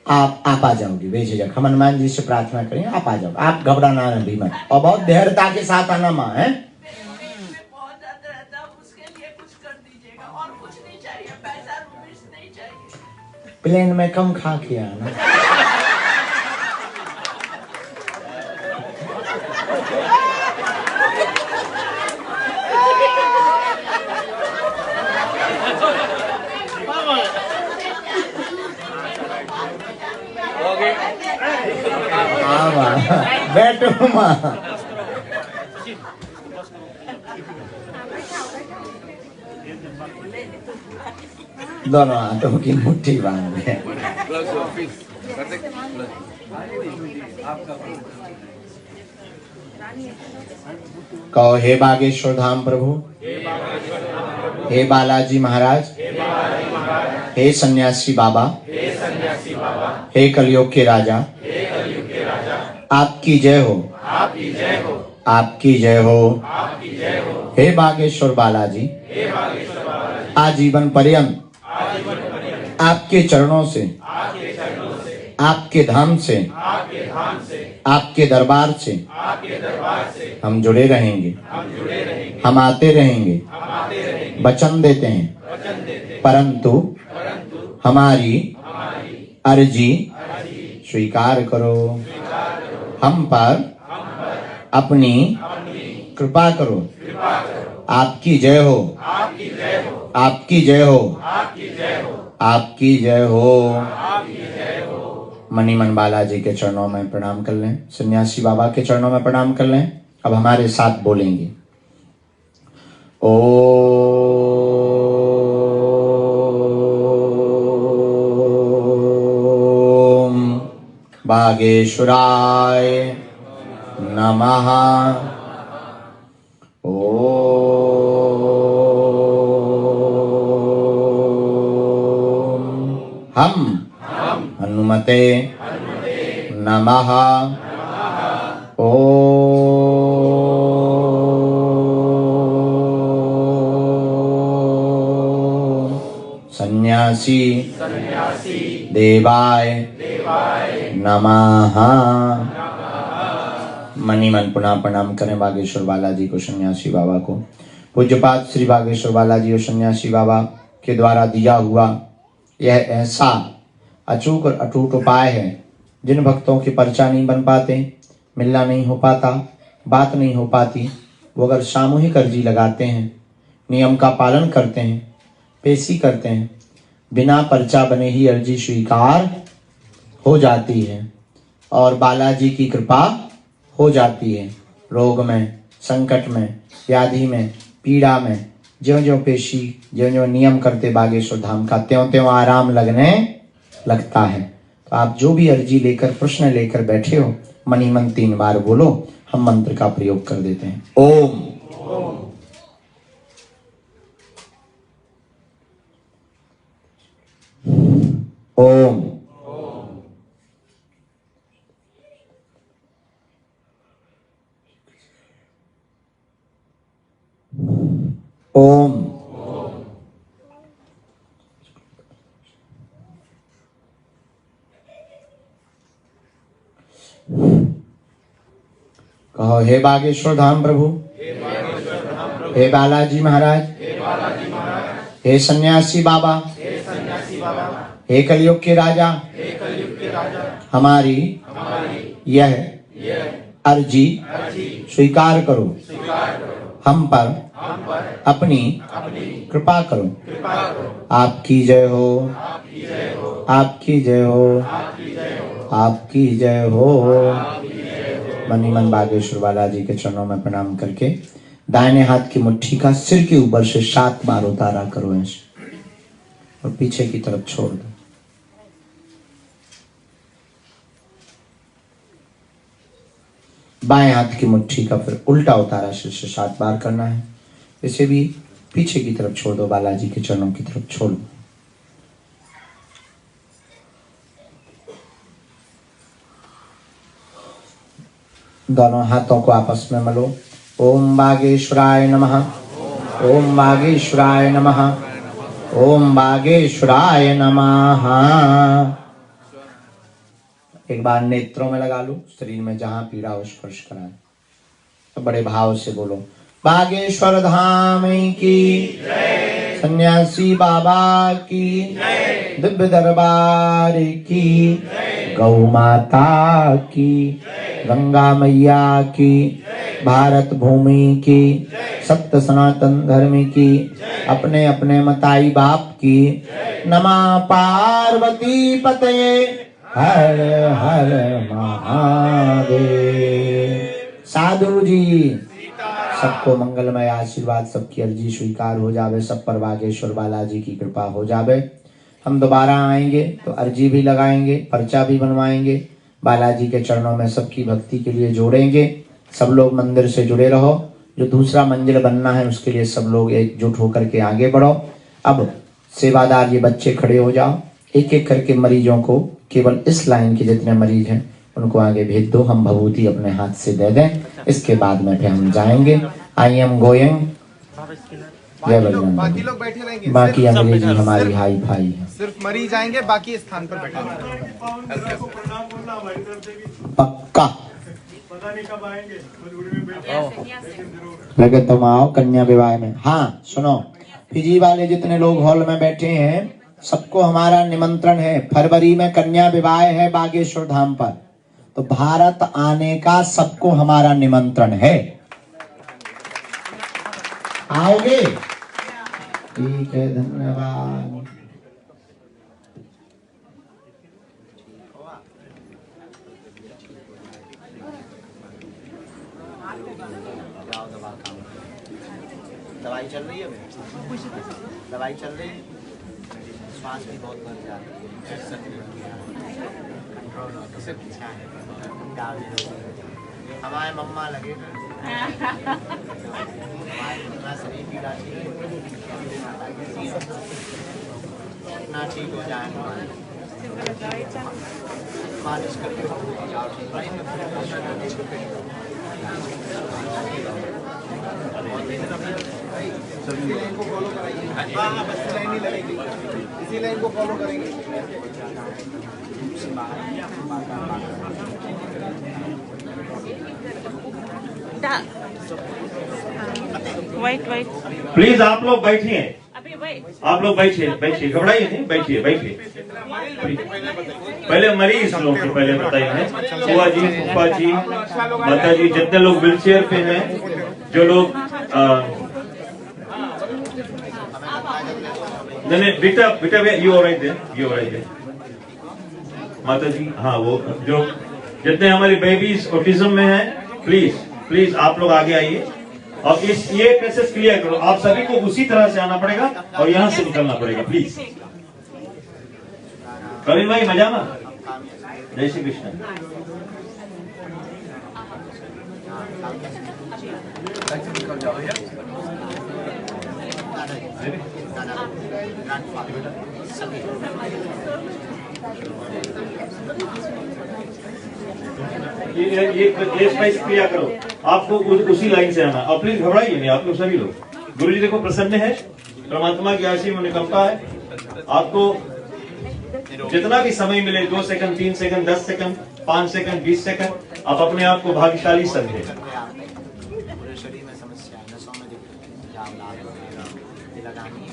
आप आ जाओगी बेझिझक। हम हनुमान जी से प्रार्थना करें, आप आ जाओ। आप घबराना नहीं मत, और बहुत धैर्यता के साथ आना माँ है। प्लेन में कम खा के आना। बैठो माँ, दोनों हाथों की मुट्ठी बांध लें। कहो, हे बागेश्वर धाम प्रभु, हे बालाजी महाराज, हे सन्यासी बाबा, हे कलयुग के राजा, आपकी जय हो, आपकी जय हो। हे बागेश्वर बालाजी, आजीवन पर्यंत आपके चरणों से, आपके धाम से, आपके दरबार से हम जुड़े रहेंगे, हम आते रहेंगे, वचन देते हैं, परंतु हमारी अर्जी स्वीकार करो, हम पर अपनी कृपा करो। आपकी जय हो, आपकी जय हो, आपकी जय हो। मणिमन बालाजी के चरणों में प्रणाम कर लें, सन्यासी बाबा के चरणों में प्रणाम कर लें। अब हमारे साथ बोलेंगे, ओम बागेश्वराय नमः। हम हनुमते नमः। ओम सन्यासी देवाय नमः। मणिमन पुनः प्रणाम करें बागेश्वर बालाजी को, सन्यासी बाबा को। पूज्यपाद श्री बागेश्वर बालाजी और सन्यासी बाबा के द्वारा दिया हुआ यह ऐसा अचूक और अटूट उपाय है, जिन भक्तों के पर्चा नहीं बन पाते, मिलना नहीं हो पाता, बात नहीं हो पाती, वो अगर सामूहिक अर्जी लगाते हैं, नियम का पालन करते हैं, पेशी करते हैं, बिना पर्चा बने ही अर्जी स्वीकार हो जाती है और बालाजी की कृपा हो जाती है। रोग में, संकट में, व्याधि में, पीड़ा में ज्यों ज्यों पेशी, ज्यों ज्यों नियम करते बागेश्वर धाम का, त्यों त्यों आराम लगने लगता है। तो आप जो भी अर्जी लेकर, प्रश्न लेकर बैठे हो, मनी मन 3 बार बोलो, हम मंत्र का प्रयोग कर देते हैं। ओम ओम ओम कहो, हे बागेश्वर धाम प्रभु, हे बालाजी महाराज, हे सन्यासी बाबा, हे कलयुग के राजा, हमारी यह अर्जी स्वीकार करो, हम पर अपनी कृपा करो। आपकी जय हो, आपकी जय हो, आपकी जय हो। मनी मन बागेश्वर बालाजी के चरणों में प्रणाम करके दाहिने हाथ की मुट्ठी का सिर के ऊपर से 7 बार उतारा करो ऐसे, और पीछे की तरफ छोड़ दो। बाएं हाथ की मुट्ठी का फिर उल्टा उतारा सिर से 7 बार करना है। इसे भी पीछे की तरफ छोड़ दो, बालाजी के चरणों की तरफ छोड़ दो। दोनों हाथों को आपस में मलो। ओम बागेश्वराय नमः, ओम बागेश्वराय नमः, ओम बागेश्वराय नमः। एक बार नेत्रों में लगा लो, शरीर में जहां पीड़ा हो स्पर्श कराए, तो बड़े भाव से बोलो, बागेश्वर धाम की जय, सन्यासी बाबा की जय, दिव्य दरबार की जय, गौ माता की, गंगा मैया की, भारत भूमि की, सत्य सनातन धर्म की, अपने अपने मताई बाप की। नमः पार्वती पतये हर हर महादेव। साधु जी सबको मंगलमय आशीर्वाद, सबकी अर्जी स्वीकार हो जावे, सब पर बागेश्वर बालाजी की कृपा हो जावे। हम दोबारा आएंगे तो अर्जी भी लगाएंगे, पर्चा भी बनवाएंगे, बालाजी के चरणों में सबकी भक्ति के लिए जोड़ेंगे। सब लोग मंदिर से जुड़े रहो। जो दूसरा मंजिल बनना है उसके लिए सब लोग एकजुट होकर के आगे बढ़ो। अब सेवादार ये बच्चे खड़े हो जाओ, एक एक करके मरीजों को, केवल इस लाइन के जितने मरीज हैं उनको आगे भेज दो। हम भभूति अपने हाथ से दे दें, इसके बाद में फिर हम जाएंगे। I am going. जय बजरंग। बाकी लोग बैठे रहेंगे, बाकी अंग्रेजी हमारी हाई फाई है। सिर्फ मरीज आएंगे, बाकी स्थान पर बैठे रहेंगे। पक्का लगे तुम आओ कन्या विवाह में। हाँ सुनो, फिजी वाले जितने लोग हॉल में बैठे हैं सबको हमारा निमंत्रण है। फरवरी में कन्या विवाह है बागेश्वर धाम पर, तो भारत आने का सबको हमारा निमंत्रण है। आओगे? ठीक है, धन्यवाद। दवाई चल रही है, दवाई चल रही है, श्वास भी बहुत बढ़ जाती है। हमारे मम्मा लगे शरीर पीड़ा इतना ठीक हो जाए, मालिश करके इसी लाइन को फॉलो कराइए। हाँ, बस लाइन ही लगेगी, इसी लाइन को फॉलो करेंगे। White white. प्लीज आप लोग बैठिए, अभी वाइट, आप लोग बैठिए, बैठिए, घबराइए नहीं, बैठिए बैठिए। पहले मरीज लोग के पहले बताइए, बुआ जी, फूफा जी, माता जी, जितने लोग व्हील चेयर पे हैं, जो लोग नहीं बेटा बेटा you alright there, you alright there माता जी। हाँ, वो जो जितने हमारी बेबीज ऑटिज्म में हैं, प्लीज प्लीज आप लोग आगे आइए और ये प्रोसेस क्लियर करो। आप सभी को उसी तरह से आना पड़ेगा और यहाँ से निकलना पड़ेगा, प्लीज। कविन भाई मजा ना। जय श्री कृष्ण। ये स्पाइस क्रिया करो, आपको उसी लाइन से आना। और प्लीज घबराइए नहीं, आप लोग सभी लोग। गुरु जी देखो प्रसन्न है, परमात्मा की आशीष अनुकंपा है। आपको जितना भी समय मिले, 2 second, 3 second, 10 second, 5 second, 20 second, आप अपने आप को भाग्यशाली समझे। पूरे शरीर में समस्या है, नसों में लगानी है।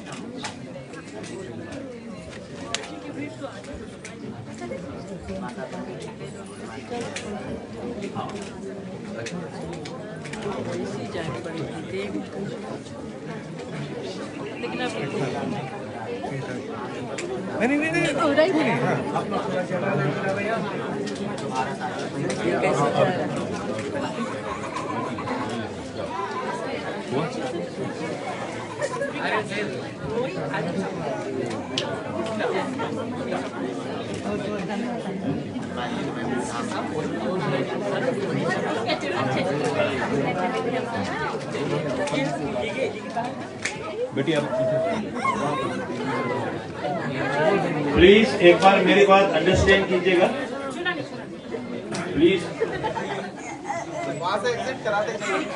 बेटी प्लीज एक बार मेरी बात अंडरस्टैंड कीजिएगा, प्लीज। वहाँ से एग्जिट कराते चलिए।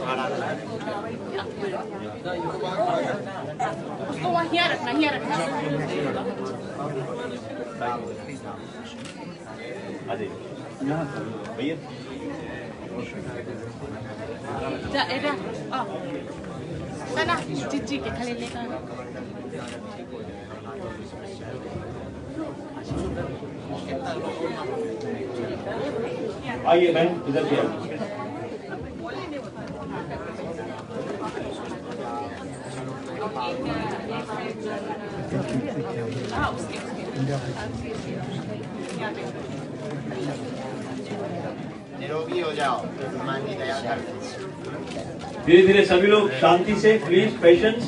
झाड़ा उसको वहाँ यहाँ रखना भैया sana cici ke kali lekan आइए बहन इधर भी आइए। निरोगी हो जाओ, भगवान की दया कर। धीरे धीरे सभी लोग शांति से, प्लीज पेशेंस।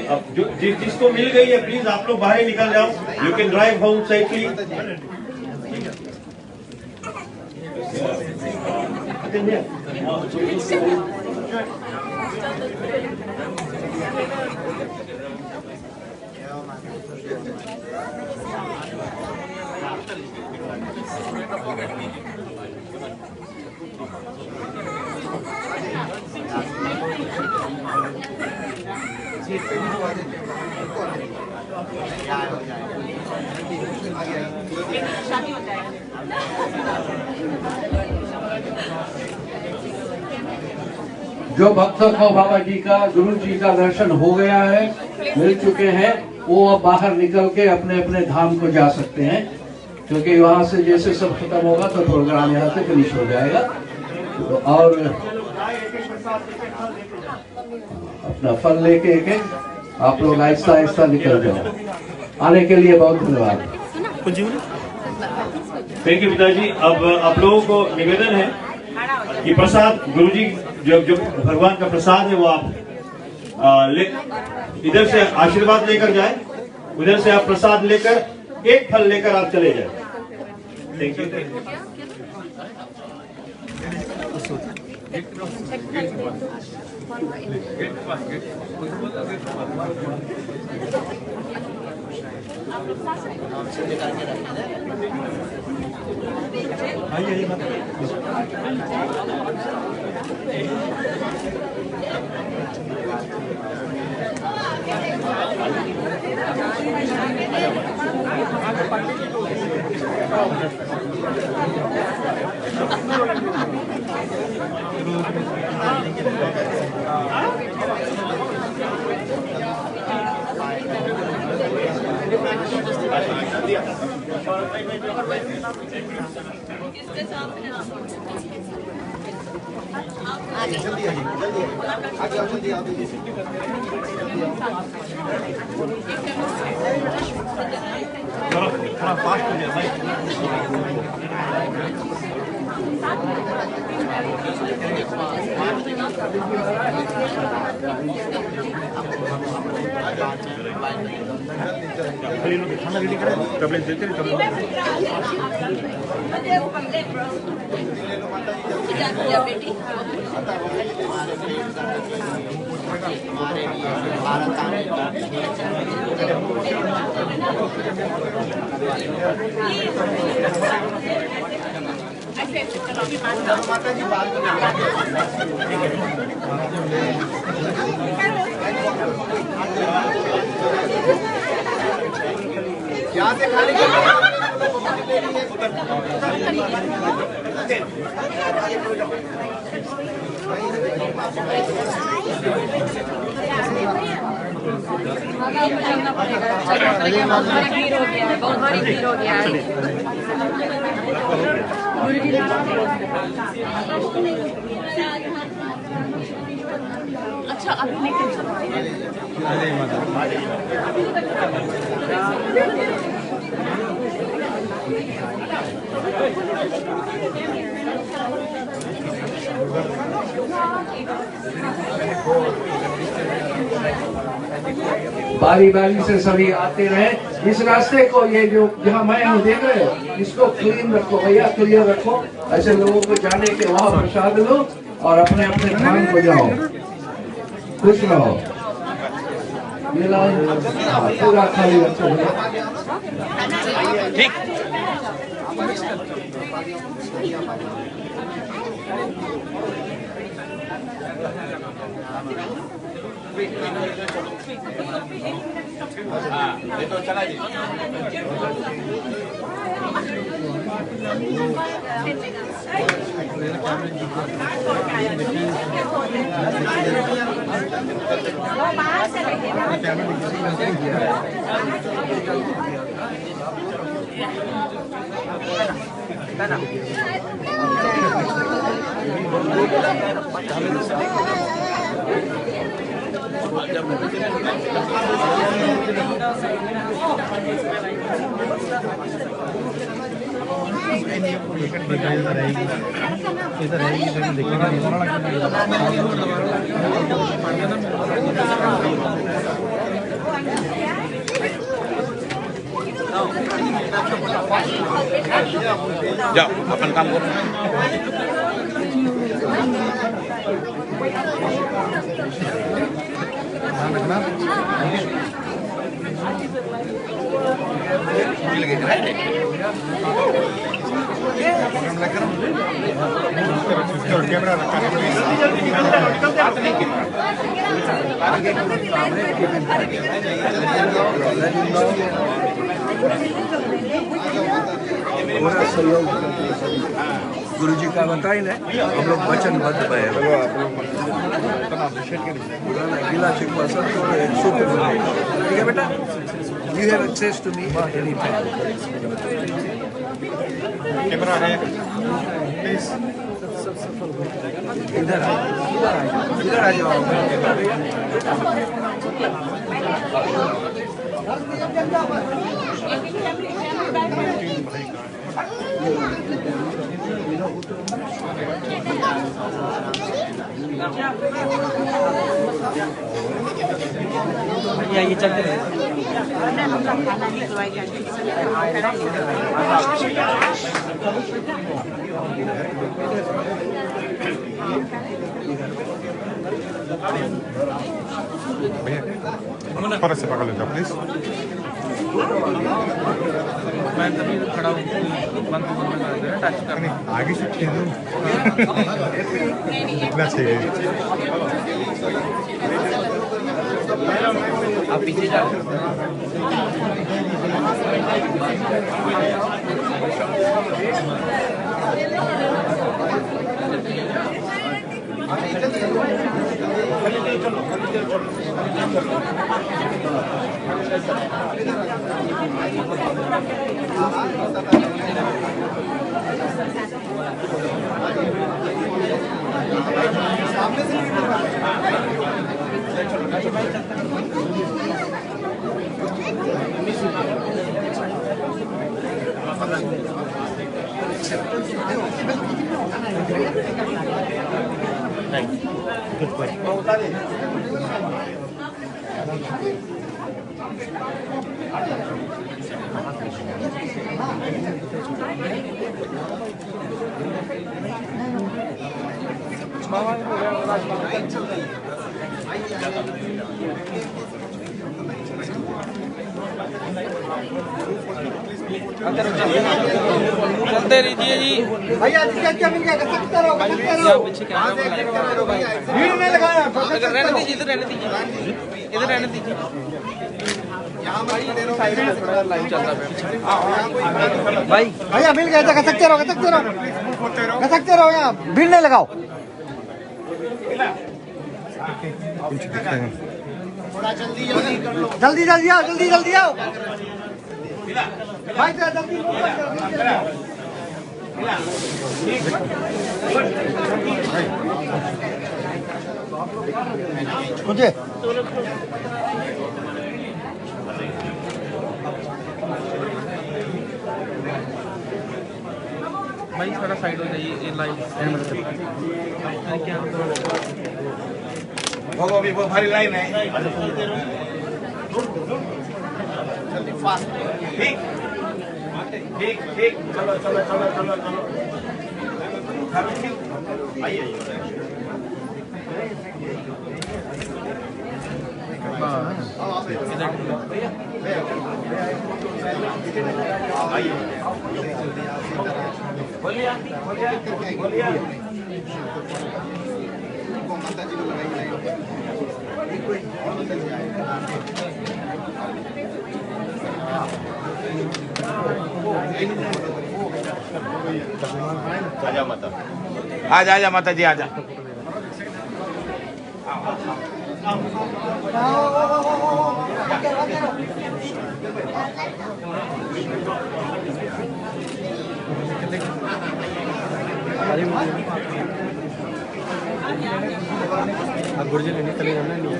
अब जिसको मिल गई है प्लीज आप लोग बाहर निकल जाओ। You can drive home safely. जो भक्तों को बाबा जी का, गुरु जी का दर्शन हो गया है, मिल चुके हैं, वो अब बाहर निकल के अपने अपने धाम को जा सकते हैं, क्योंकि वहां से जैसे सब खत्म होगा तो प्रोग्राम यहाँ से फिनिश हो जाएगा। और अपना फल लेके एक आप लोग आहिस्ता आहिस्ता निकल जाओ। आने के लिए बहुत धन्यवाद। थैंक यू पिताजी। अब आप लोगों को निवेदन है कि प्रसाद गुरुजी जो भगवान का प्रसाद है वो आप इधर से आशीर्वाद लेकर जाए, उधर से आप प्रसाद लेकर एक फल लेकर आप चले जाए। Thank you. थोड़ा फास्ट हो जाए। खाना रेडी करें, टैबलेट देते हैं। बेटी हमारे लिए भारत आने माता जी बात यहाँ से खाली चलना पड़ेगा। बहुत भारी भीड़ हो गया है, बहुत भारी भीड़ हो गया है। अच्छा अभी लेकर बारी बारी से सभी आते रहे। इस रास्ते को, ये जो जहाँ मैं हूँ देख रहे हो, इसको क्लीन रखो भैया, क्लियर रखो। ऐसे लोगों को जाने के वहाँ प्रसाद लो और अपने अपने स्थान को जाओ, खुश रहो। ये लाइन पूरा खाली रखो। ये तो चला जी। जाओ अपन काम करो। कैमरा रखा पूरा सहयोग गुरु जी का बताई ना, हम लोग वचनबद्ध भय गिला शिकवा सब सूत्र ठीक है बेटा। You have access to me any time. Camera है प्लीज। इधर आ जाओ। ये चलते रहे। फर्क से पकड़ लेता प्लीज। मैं तभी खड़ा हूँ, बंद टच करने आगे से खेलो इतना चाहिए। आप पीछे जाओ। चलते रहिए जी भैया। क्या मिल गया? सकते रहो पीछे क्या भीड़ नहीं लगाया। रहने दीजिए, इधर रहने दीजिए, इधर रहने दीजिए। साइड में थोड़ा लाइन चल रहा है भाई। भैया मिल गया। सकते रहो यहाँ, भीड़ नहीं लगाओ। जल्दी आओ, जल्दी आओ भाई, जल्दी मुझे भाई थोड़ा साइड हो जाइए, ये लाइन क्या वो भारी लाइन है। ठीक चलो आइए। आजा माता जी आजा। गुरुजी लेने चले जाना नहीं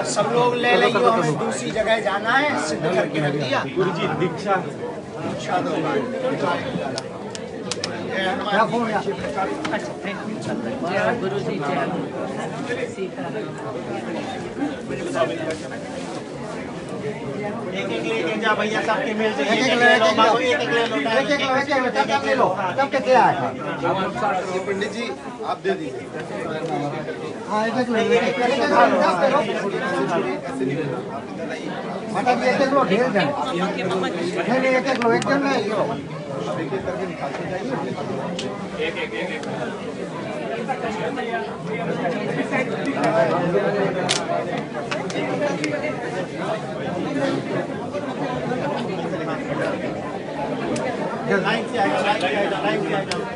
सब लोग ले लेंगे, हमें दूसरी जगह जाना है, सिद्ध करके रख दिया। गुरुजी दीक्षा दो गुरुजी एक लेके जा भैया, सबके मिल जाए। एक ले लो, तब कितने आए? पंडित जी आप दे दीजिए। हाँ एक लो, मतलब एक लो, ढेर जन नहीं, एक लो, एक जन नहीं लो। लाइन से आएगा, लाइन से आएगा, लाइन से आएगा।